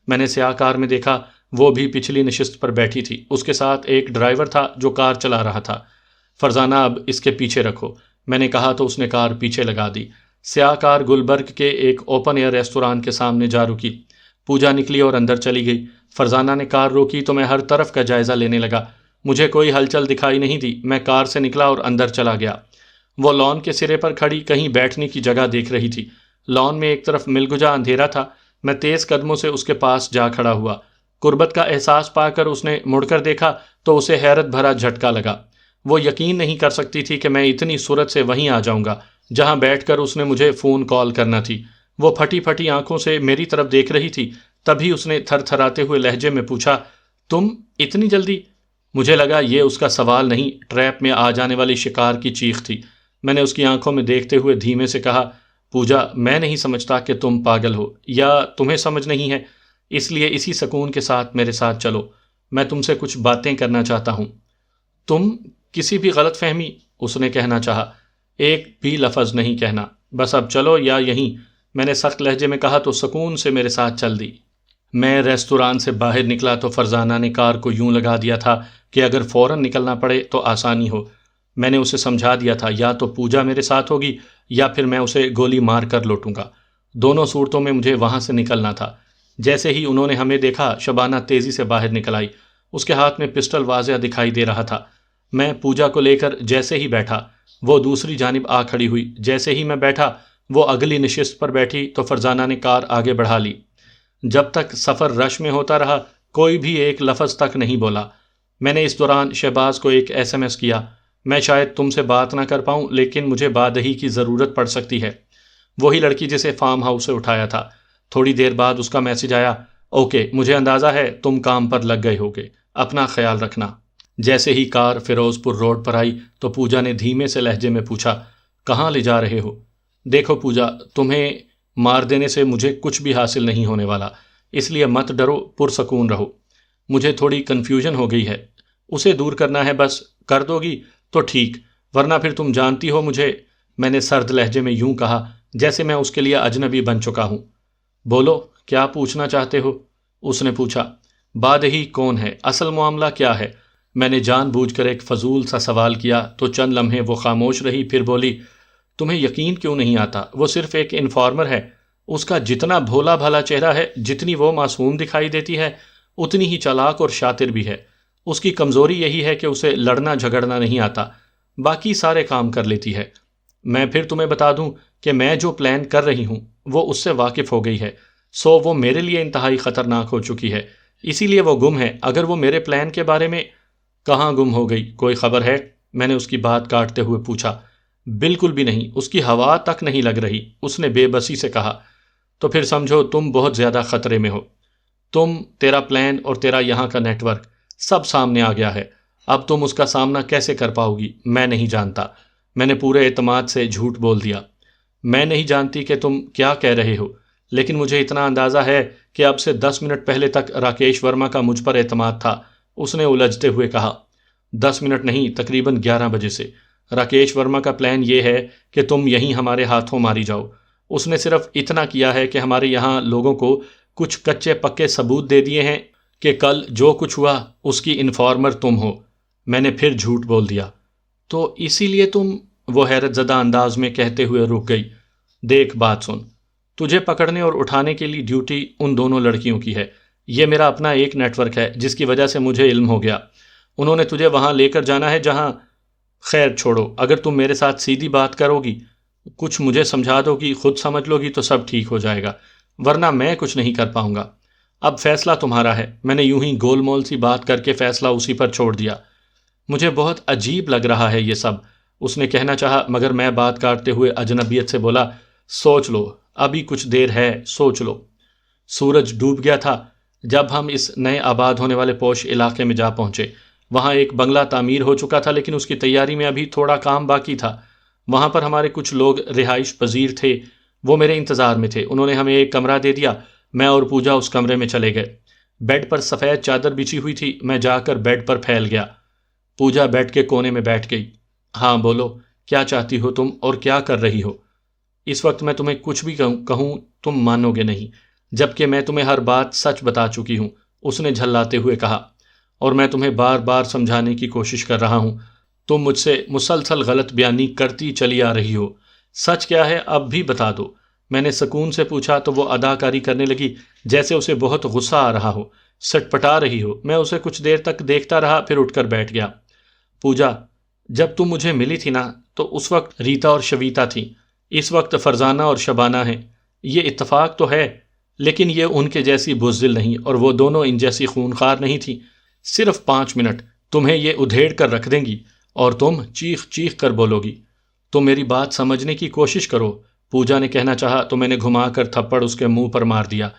میں نے سیاہ کار میں دیکھا وہ بھی پچھلی نشست پر بیٹھی تھی، اس کے ساتھ ایک ڈرائیور تھا جو کار چلا رہا تھا۔ فرزانہ اب اس کے پیچھے رکھو، میں نے کہا تو اس نے کار پیچھے لگا دی۔ سیاہ کار گلبرگ کے ایک اوپن ایئر ریستوران کے سامنے جا رکی۔ پوجا نکلی اور اندر چلی گئی۔ فرزانہ نے کار روکی تو میں ہر طرف کا جائزہ لینے لگا، مجھے کوئی ہلچل دکھائی نہیں دی۔ میں کار سے نکلا اور اندر چلا گیا۔ وہ لان کے سرے پر کھڑی کہیں بیٹھنے کی جگہ دیکھ رہی تھی۔ لان میں ایک طرف ملگجا اندھیرا تھا۔ میں تیز قدموں سے اس کے پاس جا کھڑا ہوا۔ قربت کا احساس پا کر اس نے مڑ کر دیکھا تو اسے حیرت بھرا جھٹکا لگا۔ وہ یقین نہیں کر سکتی تھی کہ میں اتنی صورت سے وہیں آ جاؤں گا جہاں بیٹھ کر اس نے مجھے فون کال کرنا تھی۔ وہ پھٹی پھٹی آنکھوں سے میری طرف دیکھ رہی تھی۔ تبھی اس نے تھر تھراتے ہوئے لہجے میں پوچھا، تم اتنی جلدی؟ مجھے لگا یہ اس کا سوال نہیں، ٹریپ میں آ جانے والی شکار کی چیخ تھی۔ میں نے اس کی آنکھوں میں دیکھتے ہوئے دھیمے سے کہا، پوجا، میں نہیں سمجھتا کہ تم پاگل ہو یا تمہیں سمجھ نہیں ہے، اس لیے اسی سکون کے ساتھ میرے ساتھ چلو، میں تم سے کچھ باتیں کرنا چاہتا ہوں۔ تم کسی بھی غلط فہمی، اس نے کہنا چاہا، ایک بھی لفظ نہیں کہنا، بس اب چلو یا یہیں، میں نے سخت لہجے میں کہا تو سکون سے میرے ساتھ چل دی۔ میں ریستوران سے باہر نکلا تو فرزانہ نے کار کو یوں لگا دیا تھا کہ اگر فوراً نکلنا پڑے تو آسانی ہو۔ میں نے اسے سمجھا دیا تھا یا تو پوجا میرے ساتھ ہوگی یا پھر میں اسے گولی مار کر لوٹوں گا، دونوں صورتوں میں مجھے وہاں سے نکلنا تھا۔ جیسے ہی انہوں نے ہمیں دیکھا شبانہ تیزی سے باہر نکل آئی، اس کے ہاتھ میں پسٹل واضح دکھائی دے رہا تھا۔ میں پوجا کو لے کر جیسے ہی بیٹھا وہ دوسری جانب آ کھڑی ہوئی، جیسے ہی میں بیٹھا وہ اگلی نشست پر بیٹھی تو فرزانہ نے کار آگے بڑھا لی۔ جب تک سفر رش میں ہوتا رہا کوئی بھی ایک لفظ تک نہیں بولا۔ میں نے اس دوران شہباز کو ایک SMS کیا، میں شاید تم سے بات نہ کر پاؤں لیکن مجھے بادہی کی ضرورت پڑ سکتی ہے، وہی لڑکی جسے فارم ہاؤس سے اٹھایا تھا۔ تھوڑی دیر بعد اس کا میسج آیا، اوکے، مجھے اندازہ ہے تم کام پر لگ گئے ہوگے، اپنا خیال رکھنا۔ جیسے ہی کار فیروز پور روڈ پر آئی تو پوجا نے دھیمے سے لہجے میں پوچھا، کہاں لے جا رہے ہو؟ دیکھو پوجا، تمہیں مار دینے سے مجھے کچھ بھی حاصل نہیں ہونے والا، اس لیے مت ڈرو، پرسکون رہو۔ مجھے تھوڑی کنفیوژن ہو گئی ہے، اسے دور کرنا ہے، بس کر دو گی تو ٹھیک، ورنہ پھر تم جانتی ہو مجھے، میں نے سرد لہجے میں یوں کہا جیسے میں اس کے لیے اجنبی بن چکا ہوں۔ بولو، کیا پوچھنا چاہتے ہو؟ اس نے پوچھا۔ بادہی کون ہے؟ اصل معاملہ کیا ہے؟ میں نے جان بوجھ کر ایک فضول سا سوال کیا تو چند لمحے وہ خاموش رہی، پھر بولی، تمہیں یقین کیوں نہیں آتا؟ وہ صرف ایک انفارمر ہے، اس کا جتنا بھولا بھالا چہرہ ہے، جتنی وہ معصوم دکھائی دیتی ہے، اتنی ہی چالاک اور شاطر بھی ہے۔ اس کی کمزوری یہی ہے کہ اسے لڑنا جھگڑنا نہیں آتا، باقی سارے کام کر لیتی ہے۔ میں پھر تمہیں بتا دوں کہ میں جو پلان کر رہی ہوں وہ اس سے واقف ہو گئی ہے، سو وہ میرے لیے انتہائی خطرناک ہو چکی ہے، اسی لیے وہ گم ہے۔ اگر وہ میرے پلان کے بارے میں… کہاں گم ہو گئی؟ کوئی خبر ہے؟ میں نے اس کی بات کاٹتے ہوئے پوچھا۔ بالکل بھی نہیں، اس کی ہوا تک نہیں لگ رہی، اس نے بے بسی سے کہا۔ تو پھر سمجھو تم بہت زیادہ خطرے میں ہو، تیرا پلان اور تیرا یہاں کا نیٹ ورک سب سامنے آ گیا ہے۔ اب تم اس کا سامنا کیسے کر پاؤ گی میں نہیں جانتا۔ میں نے پورے اعتماد سے جھوٹ بول دیا۔ میں نہیں جانتی کہ تم کیا کہہ رہے ہو، لیکن مجھے اتنا اندازہ ہے کہ اب سے 10 منٹ پہلے تک راکیش ورما کا مجھ پر اعتماد تھا، اس نے الجھتے ہوئے کہا۔ 10 منٹ نہیں، تقریباً 11 بجے سے۔ راکیش ورما کا پلان یہ ہے کہ تم یہیں ہمارے ہاتھوں ماری جاؤ۔ اس نے صرف اتنا کیا ہے کہ ہمارے یہاں لوگوں کو کچھ کچے پکے ثبوت دے دیے ہیں کہ کل جو کچھ ہوا اس کی انفارمر تم ہو۔ میں نے پھر جھوٹ بول دیا۔ تو اسی لیے تم، وہ حیرت زدہ انداز میں کہتے ہوئے رک گئی۔ دیکھ بات سن، تجھے پکڑنے اور اٹھانے کے لیے ڈیوٹی ان دونوں لڑکیوں کی ہے۔ یہ میرا اپنا ایک نیٹ ورک ہے جس کی وجہ سے مجھے علم ہو گیا۔ انہوں نے تجھے وہاں لے کر جانا ہے جہاں، خیر چھوڑو، اگر تم میرے ساتھ سیدھی بات کرو گی، کچھ مجھے سمجھا دو گی، خود سمجھ لو گی تو سب ٹھیک ہو جائے گا، ورنہ میں کچھ نہیں کر پاؤں گا۔ اب فیصلہ تمہارا ہے۔ میں نے یوں ہی گول مول سی بات کر کے فیصلہ اسی پر چھوڑ دیا۔ مجھے بہت عجیب لگ رہا ہے یہ سب، اس نے کہنا چاہا، مگر میں بات کاٹتے ہوئے اجنبیت سے بولا، سوچ لو، ابھی کچھ دیر ہے، سوچ لو۔ سورج ڈوب گیا تھا جب ہم اس نئے آباد ہونے والے پوش علاقے میں جا پہنچے۔ وہاں ایک بنگلہ تعمیر ہو چکا تھا لیکن اس کی تیاری میں ابھی تھوڑا کام باقی تھا۔ وہاں پر ہمارے کچھ لوگ رہائش پذیر تھے، وہ میرے انتظار میں تھے۔ انہوں نے ہمیں ایک کمرہ دے دیا، میں اور پوجا اس کمرے میں چلے گئے۔ بیڈ پر سفید چادر بچھی ہوئی تھی، میں جا کر بیڈ پر پھیل گیا۔ پوجا بیڈ کے کونے میں بیٹھ گئی۔ ہاں بولو، کیا چاہتی ہو تم اور کیا کر رہی ہو؟ اس وقت میں تمہیں کچھ بھی کہوں تم مانو گے نہیں، جبکہ میں تمہیں ہر بات سچ بتا چکی ہوں، اس نے جھلاتے ہوئے کہا، اور میں تمہیں بار بار سمجھانے کی کوشش کر رہا ہوں، تم مجھ سے مسلسل غلط بیانی کرتی چلی آ رہی ہو۔ سچ کیا ہے اب بھی بتا دو۔ میں نے سکون سے پوچھا تو وہ اداکاری کرنے لگی جیسے اسے بہت غصہ آ رہا ہو، سٹپٹا رہی ہو۔ میں اسے کچھ دیر تک دیکھتا رہا، پھر اٹھ کر بیٹھ گیا۔ پوجا، جب تم مجھے ملی تھی نا تو اس وقت ریتا اور شویتا تھیں، اس وقت فرزانہ اور شبانہ ہیں۔ یہ اتفاق تو ہے، لیکن یہ ان کے جیسی بزدل نہیں، اور وہ دونوں ان جیسی خونخوار نہیں تھیں۔ صرف 5 منٹ تمہیں یہ ادھیڑ کر رکھ دیں گی اور تم چیخ چیخ کر بولو گی۔ تم میری بات سمجھنے کی کوشش کرو، پوجا نے کہنا چاہا تو میں نے گھما کر تھپڑ اس کے منہ پر مار دیا۔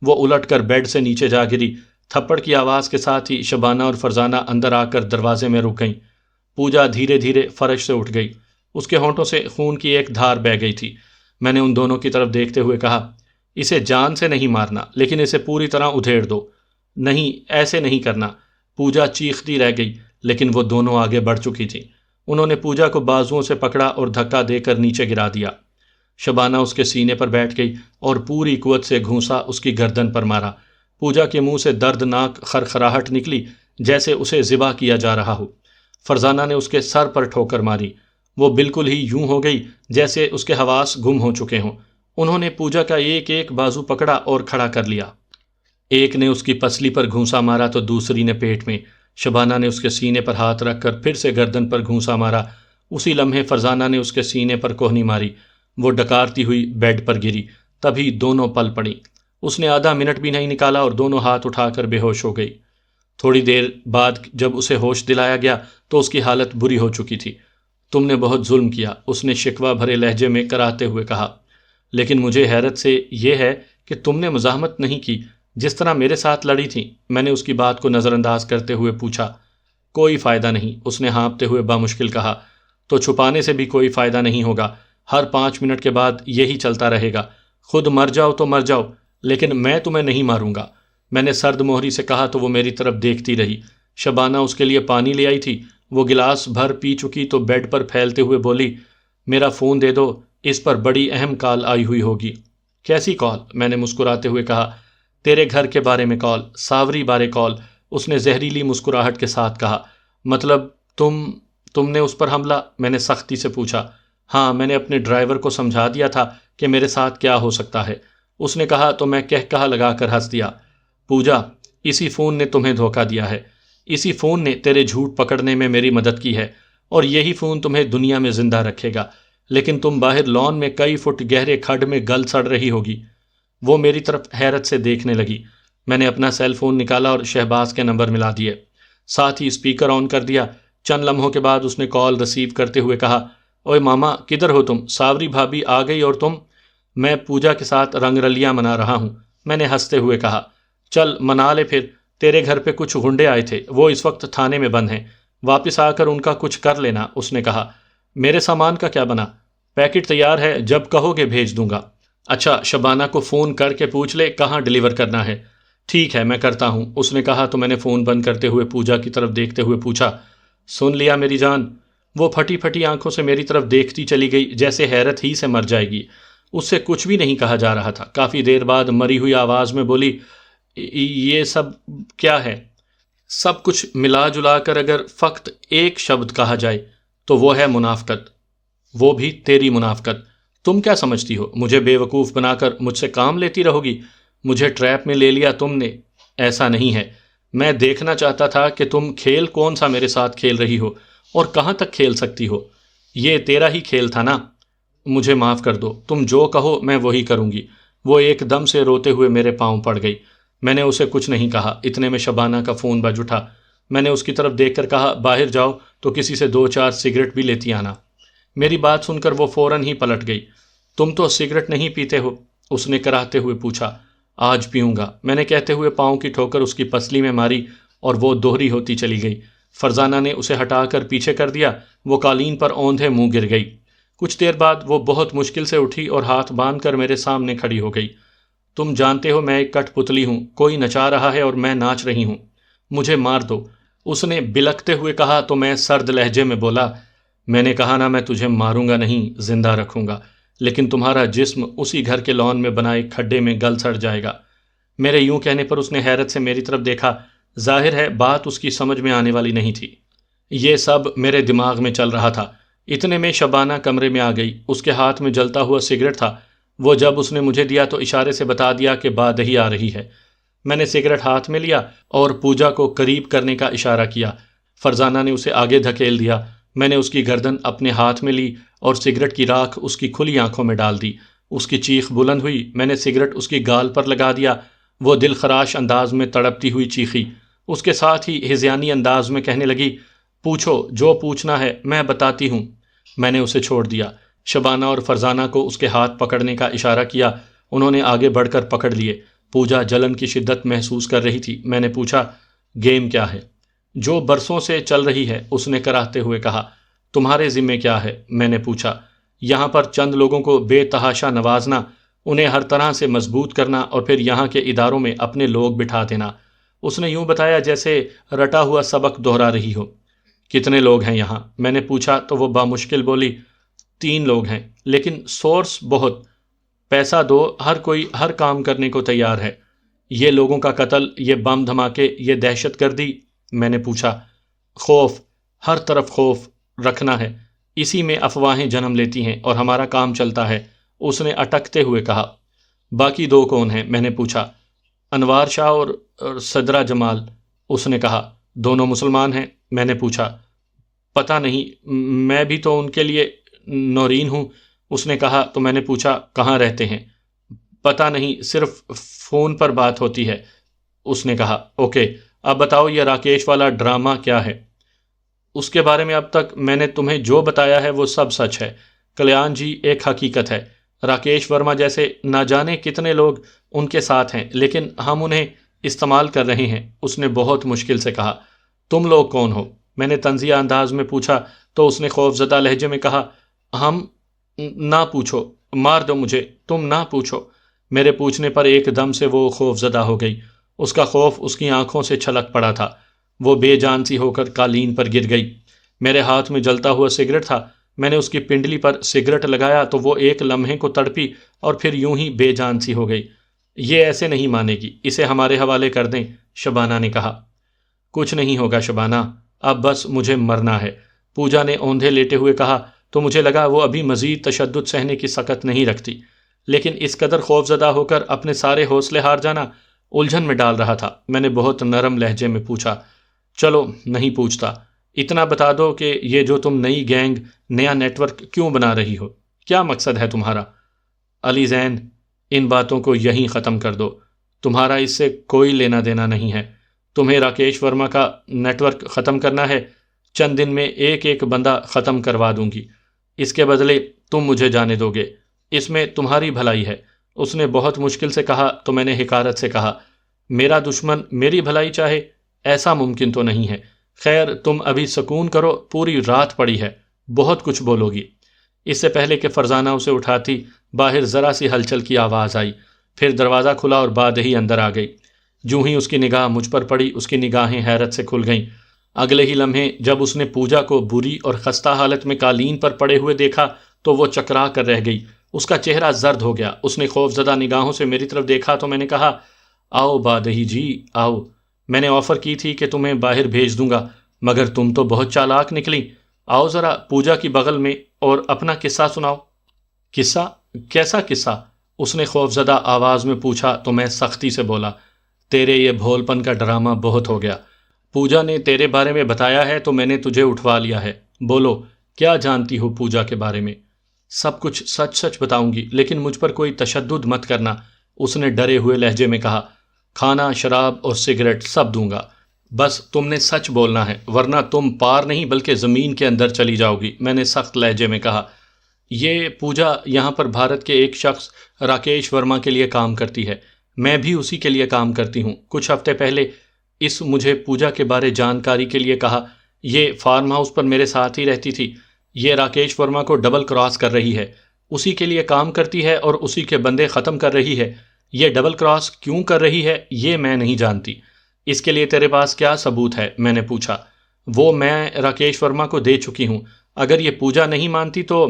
وہ الٹ کر بیڈ سے نیچے جا گری۔ تھپڑ کی آواز کے ساتھ ہی شبانہ اور فرزانہ اندر آ کر دروازے میں رک گئیں۔ پوجا دھیرے دھیرے فرش سے اٹھ گئی، اس کے ہونٹوں سے خون کی ایک دھار بہہ گئی تھی۔ میں نے ان دونوں کی طرف دیکھتے ہوئے کہا، اسے جان سے نہیں مارنا، لیکن اسے پوری طرح ادھیڑ دو۔ نہیں، ایسے نہیں کرنا۔ پوجا چیختی رہ گئی، لیکن وہ دونوں آگے بڑھ چکی تھیں۔ انہوں نے پوجا کو بازوؤں سے پکڑا اور دھکا دے کر نیچے گرا دیا۔ شبانہ اس کے سینے پر بیٹھ گئی اور پوری قوت سے گھونسا اس کی گردن پر مارا۔ پوجا کے منہ سے دردناک خرخراہٹ نکلی جیسے اسے ذبح کیا جا رہا ہو۔ فرزانہ نے اس کے سر پر ٹھوکر ماری۔ وہ بالکل ہی یوں ہو گئی جیسے اس کے حواس گم ہو چکے ہوں۔ انہوں نے پوجا کا ایک ایک بازو پکڑا اور کھڑا کر لیا۔ ایک نے اس کی پسلی پر گھونسا مارا تو دوسری نے پیٹ میں۔ شبانہ نے اس کے سینے پر ہاتھ رکھ کر پھر سے گردن پر گھونسا مارا۔ اسی لمحے فرزانہ نے اس کے سینے پر کوہنی ماری۔ وہ ڈکارتی ہوئی بیڈ پر گری، تبھی دونوں پل پڑیں۔ اس نے آدھا منٹ بھی نہیں نکالا اور دونوں ہاتھ اٹھا کر بے ہوش ہو گئی۔ تھوڑی دیر بعد جب اسے ہوش دلایا گیا تو اس کی حالت بری ہو چکی تھی۔ تم نے بہت ظلم کیا، اس نے شکوہ بھرے لہجے میں کراتے ہوئے کہا، لیکن مجھے حیرت سے یہ ہے کہ تم نے مزاحمت نہیں کی جس طرح میرے ساتھ لڑی تھی۔ میں نے اس کی بات کو نظر انداز کرتے ہوئے پوچھا۔ کوئی فائدہ نہیں، اس نے ہانپتے ہوئے بامشکل کہا۔ تو چھپانے سے بھی کوئی فائدہ نہیں ہوگا، ہر 5 منٹ کے بعد یہی چلتا رہے گا۔ خود مر جاؤ تو مر جاؤ، لیکن میں تمہیں نہیں ماروں گا۔ میں نے سرد مہری سے کہا تو وہ میری طرف دیکھتی رہی۔ شبانہ اس کے لیے پانی لے آئی تھی، وہ گلاس بھر پی چکی تو بیڈ پر پھیلتے ہوئے بولی، میرا فون دے دو، اس پر بڑی اہم کال آئی ہوئی ہوگی۔ کیسی کال؟ میں نے مسکراتے ہوئے کہا۔ تیرے گھر کے بارے میں کال، ساوری بارے کال، اس نے زہریلی مسکراہٹ کے ساتھ کہا۔ مطلب تم نے اس پر حملہ؟ میں نے سختی سے پوچھا۔ ہاں، میں نے اپنے ڈرائیور کو سمجھا دیا تھا کہ میرے ساتھ کیا ہو سکتا ہے، اس نے کہا تو میں کہا لگا کر ہنس دیا۔ پوجا، اسی فون نے تمہیں دھوکہ دیا ہے، اسی فون نے تیرے جھوٹ پکڑنے میں میری مدد کی ہے، اور یہی فون تمہیں دنیا میں زندہ رکھے گا، لیکن تم باہر لان میں کئی فٹ گہرے کھڈ میں گل سڑ رہی ہوگی۔ وہ میری طرف حیرت سے دیکھنے لگی۔ میں نے اپنا سیل فون نکالا اور شہباز کے نمبر ملا دیے، ساتھ ہی اسپیکر آن کر دیا۔ چند لمحوں کے بعد اس نے کال ریسیو کرتے ہوئے کہا، اوئے ماما، کدھر ہو تم؟ ساوری بھابھی آ گئی اور تم؟ میں پوجا کے ساتھ رنگ رلیاں منا رہا ہوں، میں نے ہنستے ہوئے کہا۔ چل منا لے پھر، تیرے گھر پہ کچھ غنڈے آئے تھے، وہ اس وقت تھانے میں بند ہیں، واپس آ کر ان کا کچھ کر لینا، اس نے کہا۔ میرے سامان کا کیا بنا؟ پیکٹ تیار ہے، جب کہو گے بھیج دوں گا۔ اچھا، شبانہ کو فون کر کے پوچھ لے کہاں ڈیلیور کرنا ہے۔ ٹھیک ہے، میں کرتا ہوں، اس نے کہا تو میں نے فون بند کرتے ہوئے پوجا کی طرف دیکھتے ہوئے پوچھا، سن لیا میری جان؟ وہ پھٹی پھٹی آنکھوں سے میری طرف دیکھتی چلی گئی جیسے حیرت ہی سے مر جائے گی۔ اس سے کچھ بھی نہیں کہا جا رہا تھا۔ کافی دیر بعد مری ہوئی آواز میں بولی، یہ سب کیا ہے؟ سب کچھ ملا جلا کر اگر فقط ایک شبد کہا جائے تو وہ ہے منافقت، وہ بھی تیری منافقت۔ تم کیا سمجھتی ہو مجھے بے وقوف بنا کر مجھ سے کام لیتی رہو گی؟ مجھے ٹریپ میں لے لیا تم نے؟ ایسا نہیں ہے، میں دیکھنا چاہتا تھا کہ تم کھیل کون سا میرے ساتھ کھیل رہی ہو اور کہاں تک کھیل سکتی ہو۔ یہ تیرا ہی کھیل تھا نا؟ مجھے معاف کر دو، تم جو کہو میں وہی کروں گی۔ وہ ایک دم سے روتے ہوئے میرے پاؤں پڑ گئی۔ میں نے اسے کچھ نہیں کہا۔ اتنے میں شبانہ کا فون بج اٹھا۔ میں نے اس کی طرف دیکھ کر کہا، باہر جاؤ تو کسی سے 2-4 سگریٹ بھی لیتی آنا۔ میری بات سن کر وہ فوراً ہی پلٹ گئی۔ تم تو سگریٹ نہیں پیتے ہو؟ اس نے کراہتے ہوئے پوچھا۔ آج پیوں گا، میں نے کہتے ہوئے پاؤں کی ٹھوکر اس کی پسلی میں ماری اور وہ دوہری ہوتی چلی گئی۔ فرزانہ نے اسے ہٹا کر پیچھے کر دیا۔ وہ قالین پر اوندھے منہ گر گئی۔ کچھ دیر بعد وہ بہت مشکل سے اٹھی اور ہاتھ باندھ کر میرے سامنے کھڑی ہو گئی۔ تم جانتے ہو میں ایک کٹ پتلی ہوں، کوئی نچا رہا ہے اور میں ناچ رہی ہوں، مجھے مار دو، اس نے بلکتے ہوئے کہا تو میں سرد لہجے میں بولا، میں نے کہا نا میں تجھے ماروں گا نہیں، زندہ رکھوں گا، لیکن تمہارا جسم اسی گھر کے لان میں بنائے کھڈے میں گل سڑ جائے گا۔ میرے یوں کہنے پر اس نے حیرت سے میری طرف دیکھا۔ ظاہر ہے بات اس کی سمجھ میں آنے والی نہیں تھی۔ یہ سب میرے دماغ میں چل رہا تھا۔ اتنے میں شبانہ کمرے میں آ گئی۔ اس کے ہاتھ میں جلتا ہوا سگریٹ تھا۔ وہ جب اس نے مجھے دیا تو اشارے سے بتا دیا کہ بادہی آ رہی ہے۔ میں نے سگریٹ ہاتھ میں لیا اور پوجا کو قریب کرنے کا اشارہ کیا۔ فرزانہ نے اسے آگے دھکیل دیا۔ میں نے اس کی گردن اپنے ہاتھ میں لی اور سگریٹ کی راکھ اس کی کھلی آنکھوں میں ڈال دی۔ اس کی چیخ بلند ہوئی۔ میں نے سگریٹ اس کی گال پر لگا دیا۔ وہ دل خراش انداز میں تڑپتی ہوئی چیخی۔ اس کے ساتھ ہی ہذیانی انداز میں کہنے لگی، پوچھو جو پوچھنا ہے، میں بتاتی ہوں۔ میں نے اسے چھوڑ دیا۔ شبانہ اور فرزانہ کو اس کے ہاتھ پکڑنے کا اشارہ کیا۔ انہوں نے آگے بڑھ کر پکڑ لیے۔ پوجا جلن کی شدت محسوس کر رہی تھی۔ میں نے پوچھا، گیم کیا ہے؟ جو برسوں سے چل رہی ہے، اس نے کراہتے ہوئے کہا۔ تمہارے ذمے کیا ہے؟ میں نے پوچھا۔ یہاں پر چند لوگوں کو بے تحاشا نوازنا، انہیں ہر طرح سے مضبوط کرنا اور پھر یہاں کے اداروں میں اپنے لوگ بٹھا دینا۔ اس نے یوں بتایا جیسے رٹا ہوا سبق دہرا رہی ہو۔ کتنے لوگ ہیں یہاں؟ میں نے پوچھا تو وہ بامشکل بولی، 3 لوگ ہیں، لیکن سورس بہت، پیسہ دو، ہر کوئی ہر کام کرنے کو تیار ہے۔ یہ لوگوں کا قتل، یہ بم دھماکے، یہ دہشت گردی۔ میں نے پوچھا، خوف، ہر طرف خوف رکھنا ہے، اسی میں افواہیں جنم لیتی ہیں اور ہمارا کام چلتا ہے۔ اس نے اٹکتے ہوئے کہا۔ باقی 2 کون ہیں؟ میں نے پوچھا۔ انوار شاہ اور صدرہ جمال۔ اس نے کہا۔ دونوں مسلمان ہیں؟ میں نے پوچھا۔ پتہ نہیں، میں بھی تو ان کے لیے نورین ہوں۔ اس نے کہا تو میں نے پوچھا، کہاں رہتے ہیں؟ پتہ نہیں، صرف فون پر بات ہوتی ہے۔ اس نے کہا، اوکے، اب بتاؤ یہ راکیش والا ڈرامہ کیا ہے؟ اس کے بارے میں اب تک میں نے تمہیں جو بتایا ہے وہ سب سچ ہے۔ کلیان جی ایک حقیقت ہے۔ راکیش ورما جیسے نہ جانے کتنے لوگ ان کے ساتھ ہیں، لیکن ہم انہیں استعمال کر رہے ہیں۔ اس نے بہت مشکل سے کہا۔ تم لوگ کون ہو؟ میں نے طنزیہ انداز میں پوچھا تو اس نے خوفزدہ لہجے میں کہا، ہم، نہ پوچھو، مار دو مجھے، تم نہ پوچھو۔ میرے پوچھنے پر ایک دم سے وہ خوفزدہ ہو گئی۔ اس کا خوف اس کی آنکھوں سے چھلک پڑا تھا۔ وہ بے جان سی ہو کر قالین پر گر گئی۔ میرے ہاتھ میں جلتا ہوا سگریٹ تھا۔ میں نے اس کی پنڈلی پر سگریٹ لگایا تو وہ ایک لمحے کو تڑپی اور پھر یوں ہی بے جان سی ہو گئی۔ یہ ایسے نہیں مانے گی، اسے ہمارے حوالے کر دیں، شبانہ نے کہا۔ کچھ نہیں ہوگا شبانہ، اب بس مجھے مرنا ہے، پوجا نے اوندھے لیٹے ہوئے کہا تو مجھے لگا وہ ابھی مزید تشدد سہنے کی سکت نہیں رکھتی، لیکن اس قدر خوفزدہ ہو کر اپنے سارے حوصلے ہار جانا الجھن میں ڈال رہا تھا۔ میں نے بہت نرم لہجے میں پوچھا، چلو نہیں پوچھتا، اتنا بتا دو کہ یہ جو تم نئی گینگ، نیا نیٹ ورک کیوں بنا رہی ہو؟ کیا مقصد ہے تمہارا؟ علی زین، ان باتوں کو یہیں ختم کر دو، تمہارا اس سے کوئی لینا دینا نہیں ہے۔ تمہیں راکیش ورما کا نیٹ ورک ختم کرنا ہے، چند دن میں ایک ایک بندہ ختم کروا دوں گی، اس کے بدلے تم مجھے جانے دو گے، اس میں تمہاری بھلائی ہے۔ اس نے بہت مشکل سے کہا تو میں نے حقارت سے کہا، میرا دشمن میری بھلائی چاہے؟ ایسا ممکن تو نہیں ہے۔ خیر تم ابھی سکون کرو، پوری رات پڑی ہے، بہت کچھ بولو گی۔ اس سے پہلے کہ فرزانہ اسے اٹھاتی، باہر ذرا سی ہلچل کی آواز آئی، پھر دروازہ کھلا اور بادہی اندر آ گئی۔ جوں ہی اس کی نگاہ مجھ پر پڑی، اس کی نگاہیں حیرت سے کھل گئیں۔ اگلے ہی لمحے جب اس نے پوجا کو بری اور خستہ حالت میں قالین پر پڑے ہوئے دیکھا تو وہ چکرا کر رہ گئی، اس کا چہرہ زرد ہو گیا۔ اس نے خوف زدہ نگاہوں سے میری طرف دیکھا تو میں نے کہا، آؤ بادہی جی آؤ، میں نے آفر کی تھی کہ تمہیں باہر بھیج دوں گا، مگر تم تو بہت چالاک نکلی۔ آؤ ذرا پوجا کی بغل میں اور اپنا قصہ سناؤ۔ قصہ؟ کیسا قصہ؟ اس نے خوف زدہ آواز میں پوچھا تو میں سختی سے بولا، تیرے یہ بھول پن کا ڈرامہ بہت ہو گیا۔ پوجا نے تیرے بارے میں بتایا ہے تو میں نے تجھے اٹھوا لیا ہے۔ بولو کیا جانتی ہو پوجا کے بارے میں؟ سب کچھ سچ سچ بتاؤں گی، لیکن مجھ پر کوئی تشدد مت کرنا، اس نے ڈرے ہوئے لہجے میں کہا۔ کھانا، شراب اور سگریٹ سب دوں گا، بس تم نے سچ بولنا ہے، ورنہ تم پار نہیں بلکہ زمین کے اندر چلی جاؤ گی، میں نے سخت لہجے میں کہا۔ یہ پوجا یہاں پر بھارت کے ایک شخص راکیش ورما کے لیے کام کرتی ہے، میں بھی اسی کے لیے کام کرتی ہوں۔ کچھ ہفتے پہلے اس مجھے پوجا کے بارے جانکاری کے لیے کہا، یہ فارم ہاؤس پر میرے ساتھ ہی رہتی تھی، یہ راکیش ورما کو ڈبل کراس کر رہی ہے، اسی کے لیے کام کرتی ہے اور اسی کے بندے ختم کر رہی ہے۔ یہ ڈبل کراس کیوں کر رہی ہے یہ میں نہیں جانتی، اس کے لیے تیرے پاس کیا ثبوت ہے؟ میں نے پوچھا۔ وہ میں راکیش ورما کو دے چکی ہوں، اگر یہ پوجا نہیں مانتی تو…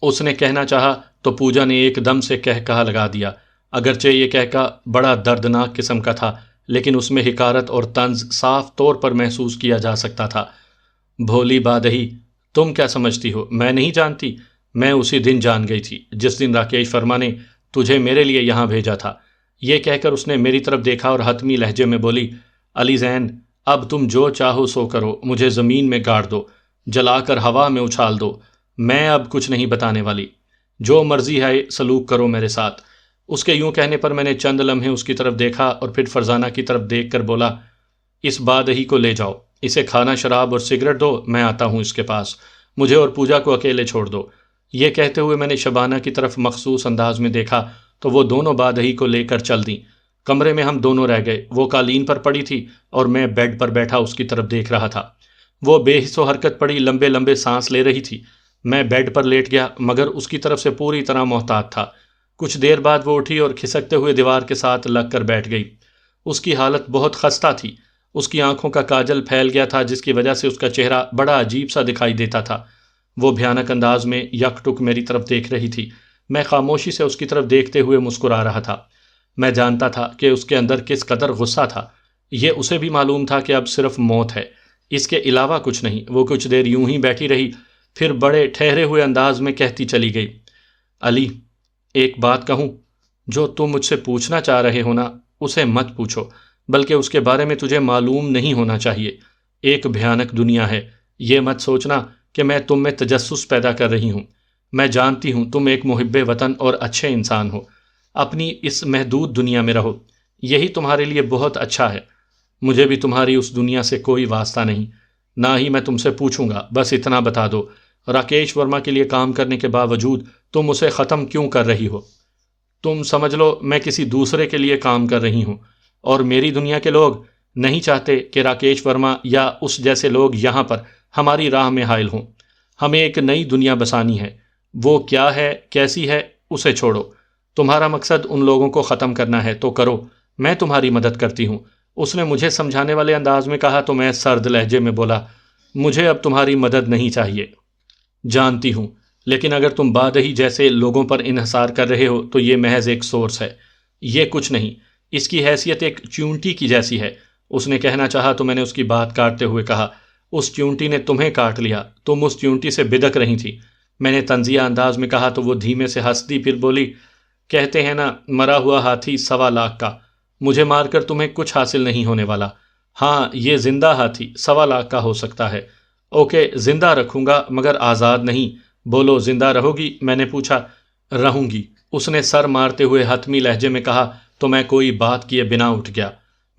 اس نے کہنا چاہا تو پوجا نے ایک دم سے کہا لگا دیا، اگرچہ یہ کہا بڑا دردناک قسم کا تھا، لیکن اس میں حقارت اور طنز صاف طور پر محسوس کیا جا سکتا تھا۔ بھولی بادہی، تم کیا سمجھتی ہو میں نہیں جانتی؟ میں اسی دن جان گئی تھی جس دن راکیش ورما نے تجھے میرے لیے یہاں بھیجا تھا۔ یہ کہہ کر اس نے میری طرف دیکھا اور حتمی لہجے میں بولی، علی زین، اب تم جو چاہو سو کرو، مجھے زمین میں گاڑ دو، جلا کر ہوا میں اچھال دو، میں اب کچھ نہیں بتانے والی، جو مرضی ہے سلوک کرو میرے ساتھ۔ اس کے یوں کہنے پر میں نے چند لمحے اس کی طرف دیکھا اور پھر فرزانہ کی طرف دیکھ کر بولا، اس بادہی کو لے جاؤ، اسے کھانا، شراب اور سگریٹ دو، میں آتا ہوں اس کے پاس، مجھے اور پوجا کو اکیلے چھوڑ دو۔ یہ کہتے ہوئے میں نے شبانہ کی طرف مخصوص انداز میں دیکھا تو وہ دونوں بادہی کو لے کر چل دیں۔ کمرے میں ہم دونوں رہ گئے، وہ قالین پر پڑی تھی اور میں بیڈ پر بیٹھا اس کی طرف دیکھ رہا تھا۔ وہ بے حس و حرکت پڑی لمبے لمبے سانس لے رہی تھی۔ میں بیڈ پر لیٹ گیا مگر اس کی طرف سے پوری طرح محتاط تھا۔ کچھ دیر بعد وہ اٹھی اور کھسکتے ہوئے دیوار کے ساتھ لگ کر بیٹھ گئی۔ اس کی حالت بہت خستہ تھی، اس کی آنکھوں کا کاجل پھیل گیا تھا جس کی وجہ سے اس کا چہرہ بڑا عجیب سا دکھائی دیتا تھا۔ وہ بھیانک انداز میں یک ٹک میری طرف دیکھ رہی تھی، میں خاموشی سے اس کی طرف دیکھتے ہوئے مسکرا رہا تھا۔ میں جانتا تھا کہ اس کے اندر کس قدر غصہ تھا، یہ اسے بھی معلوم تھا کہ اب صرف موت ہے، اس کے علاوہ کچھ نہیں۔ وہ کچھ دیر یوں ہی بیٹھی رہی، پھر بڑے ٹھہرے ہوئے انداز میں کہتی چلی گئی، علی ایک بات کہوں، جو تم مجھ سے پوچھنا چاہ رہے ہو نا اسے مت پوچھو، بلکہ اس کے بارے میں تجھے معلوم نہیں ہونا چاہیے۔ ایک بھیانک دنیا ہے، یہ مت سوچنا کہ میں تم میں تجسس پیدا کر رہی ہوں، میں جانتی ہوں تم ایک محب وطن اور اچھے انسان ہو، اپنی اس محدود دنیا میں رہو، یہی تمہارے لیے بہت اچھا ہے۔ مجھے بھی تمہاری اس دنیا سے کوئی واسطہ نہیں، نہ ہی میں تم سے پوچھوں گا، بس اتنا بتا دو، راکیش ورما کے لیے کام کرنے کے باوجود تم اسے ختم کیوں کر رہی ہو؟ تم سمجھ لو میں کسی دوسرے کے لیے کام کر رہی ہوں، اور میری دنیا کے لوگ نہیں چاہتے کہ راکیش ورما یا اس جیسے لوگ یہاں پر ہماری راہ میں حائل ہوں۔ ہمیں ایک نئی دنیا بسانی ہے، وہ کیا ہے کیسی ہے اسے چھوڑو، تمہارا مقصد ان لوگوں کو ختم کرنا ہے تو کرو، میں تمہاری مدد کرتی ہوں۔ اس نے مجھے سمجھانے والے انداز میں کہا تو میں سرد لہجے میں بولا، مجھے اب تمہاری مدد نہیں چاہیے۔ جانتی ہوں، لیکن اگر تم بادہی جیسے لوگوں پر انحصار کر رہے ہو تو یہ محض ایک سورس ہے، یہ کچھ نہیں، اس کی حیثیت ایک چیونٹی کی جیسی ہے۔ اس نے کہنا چاہا تو میں نے اس کی بات کاٹتے ہوئے کہا، اس چیونٹی نے تمہیں کاٹ لیا، تم اس چیونٹی سے بدک رہی تھی۔ میں نے طنزیہ انداز میں کہا تو وہ دھیمے سے ہنس دی، پھر بولی، کہتے ہیں نا مرا ہوا ہاتھی 1.25 کا، مجھے مار کر تمہیں کچھ حاصل نہیں ہونے والا۔ ہاں یہ زندہ ہاتھی 1.25 کا ہو سکتا ہے، اوکے زندہ رکھوں گا مگر آزاد نہیں۔ بولو زندہ رہو گی؟ میں نے پوچھا۔ رہوں گی، اس نے سر مارتے ہوئے حتمی لہجے میں کہا تو میں کوئی بات کیے بنا اٹھ گیا۔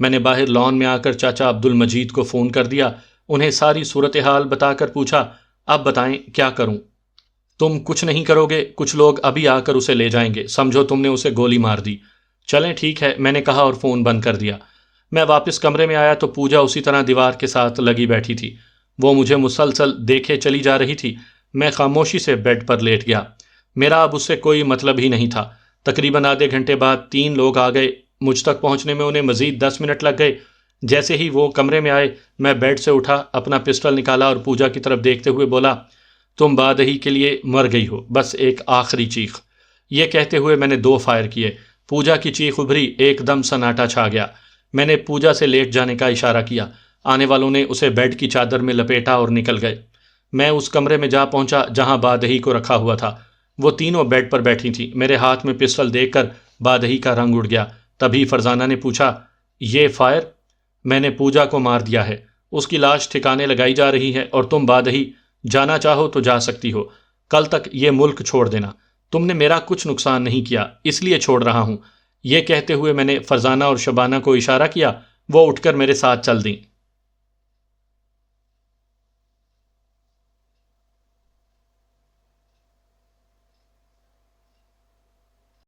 میں نے باہر لان میں آ کر چاچا عبد المجید کو فون کر دیا، انہیں ساری صورتحال بتا کر پوچھا، اب بتائیں کیا کروں؟ تم کچھ نہیں کرو گے، کچھ لوگ ابھی آ کر اسے لے جائیں گے، سمجھو تم نے اسے گولی مار دی۔ چلیں ٹھیک ہے، میں نے کہا اور فون بند کر دیا۔ میں واپس کمرے میں آیا تو پوجا اسی طرح دیوار کے ساتھ لگی بیٹھی تھی، وہ مجھے مسلسل دیکھے چلی جا رہی تھی۔ میں خاموشی سے بیڈ پر لیٹ گیا، میرا اب اس سے کوئی مطلب ہی نہیں تھا۔ تقریباً آدھے گھنٹے بعد 3 لوگ آ گئے، مجھ تک پہنچنے میں انہیں مزید 10 منٹ لگ گئے۔ جیسے ہی وہ کمرے میں آئے میں بیڈ سے اٹھا، اپنا پسٹل نکالا اور پوجا کی طرف دیکھتے ہوئے بولا، تم بادہی کے لیے مر گئی ہو، بس ایک آخری چیخ۔ یہ کہتے ہوئے میں نے 2 فائر کیے۔ پوجا کی چیخ ابھری، ایک دم سناٹا چھا گیا۔ میں نے پوجا سے لیٹ جانے کا اشارہ کیا۔ آنے والوں نے اسے بیڈ کی چادر میں لپیٹا اور نکل گئے۔ میں اس کمرے میں جا پہنچا جہاں بادہی کو رکھا ہوا تھا۔ وہ تینوں بیڈ پر بیٹھی تھیں۔ میرے ہاتھ میں پسٹل دیکھ کر بادہی کا رنگ اڑ گیا۔ تبھی فرزانہ نے پوچھا، یہ فائر؟ میں نے پوجا کو مار دیا ہے، اس کی لاش ٹھکانے لگائی جا رہی ہے، اور تم بادہی جانا چاہو تو جا سکتی ہو، کل تک یہ ملک چھوڑ دینا، تم نے میرا کچھ نقصان نہیں کیا اس لیے چھوڑ رہا ہوں۔ یہ کہتے ہوئے میں نے فرزانہ اور شبانہ کو اشارہ کیا، وہ اٹھ کر میرے ساتھ چل دیں۔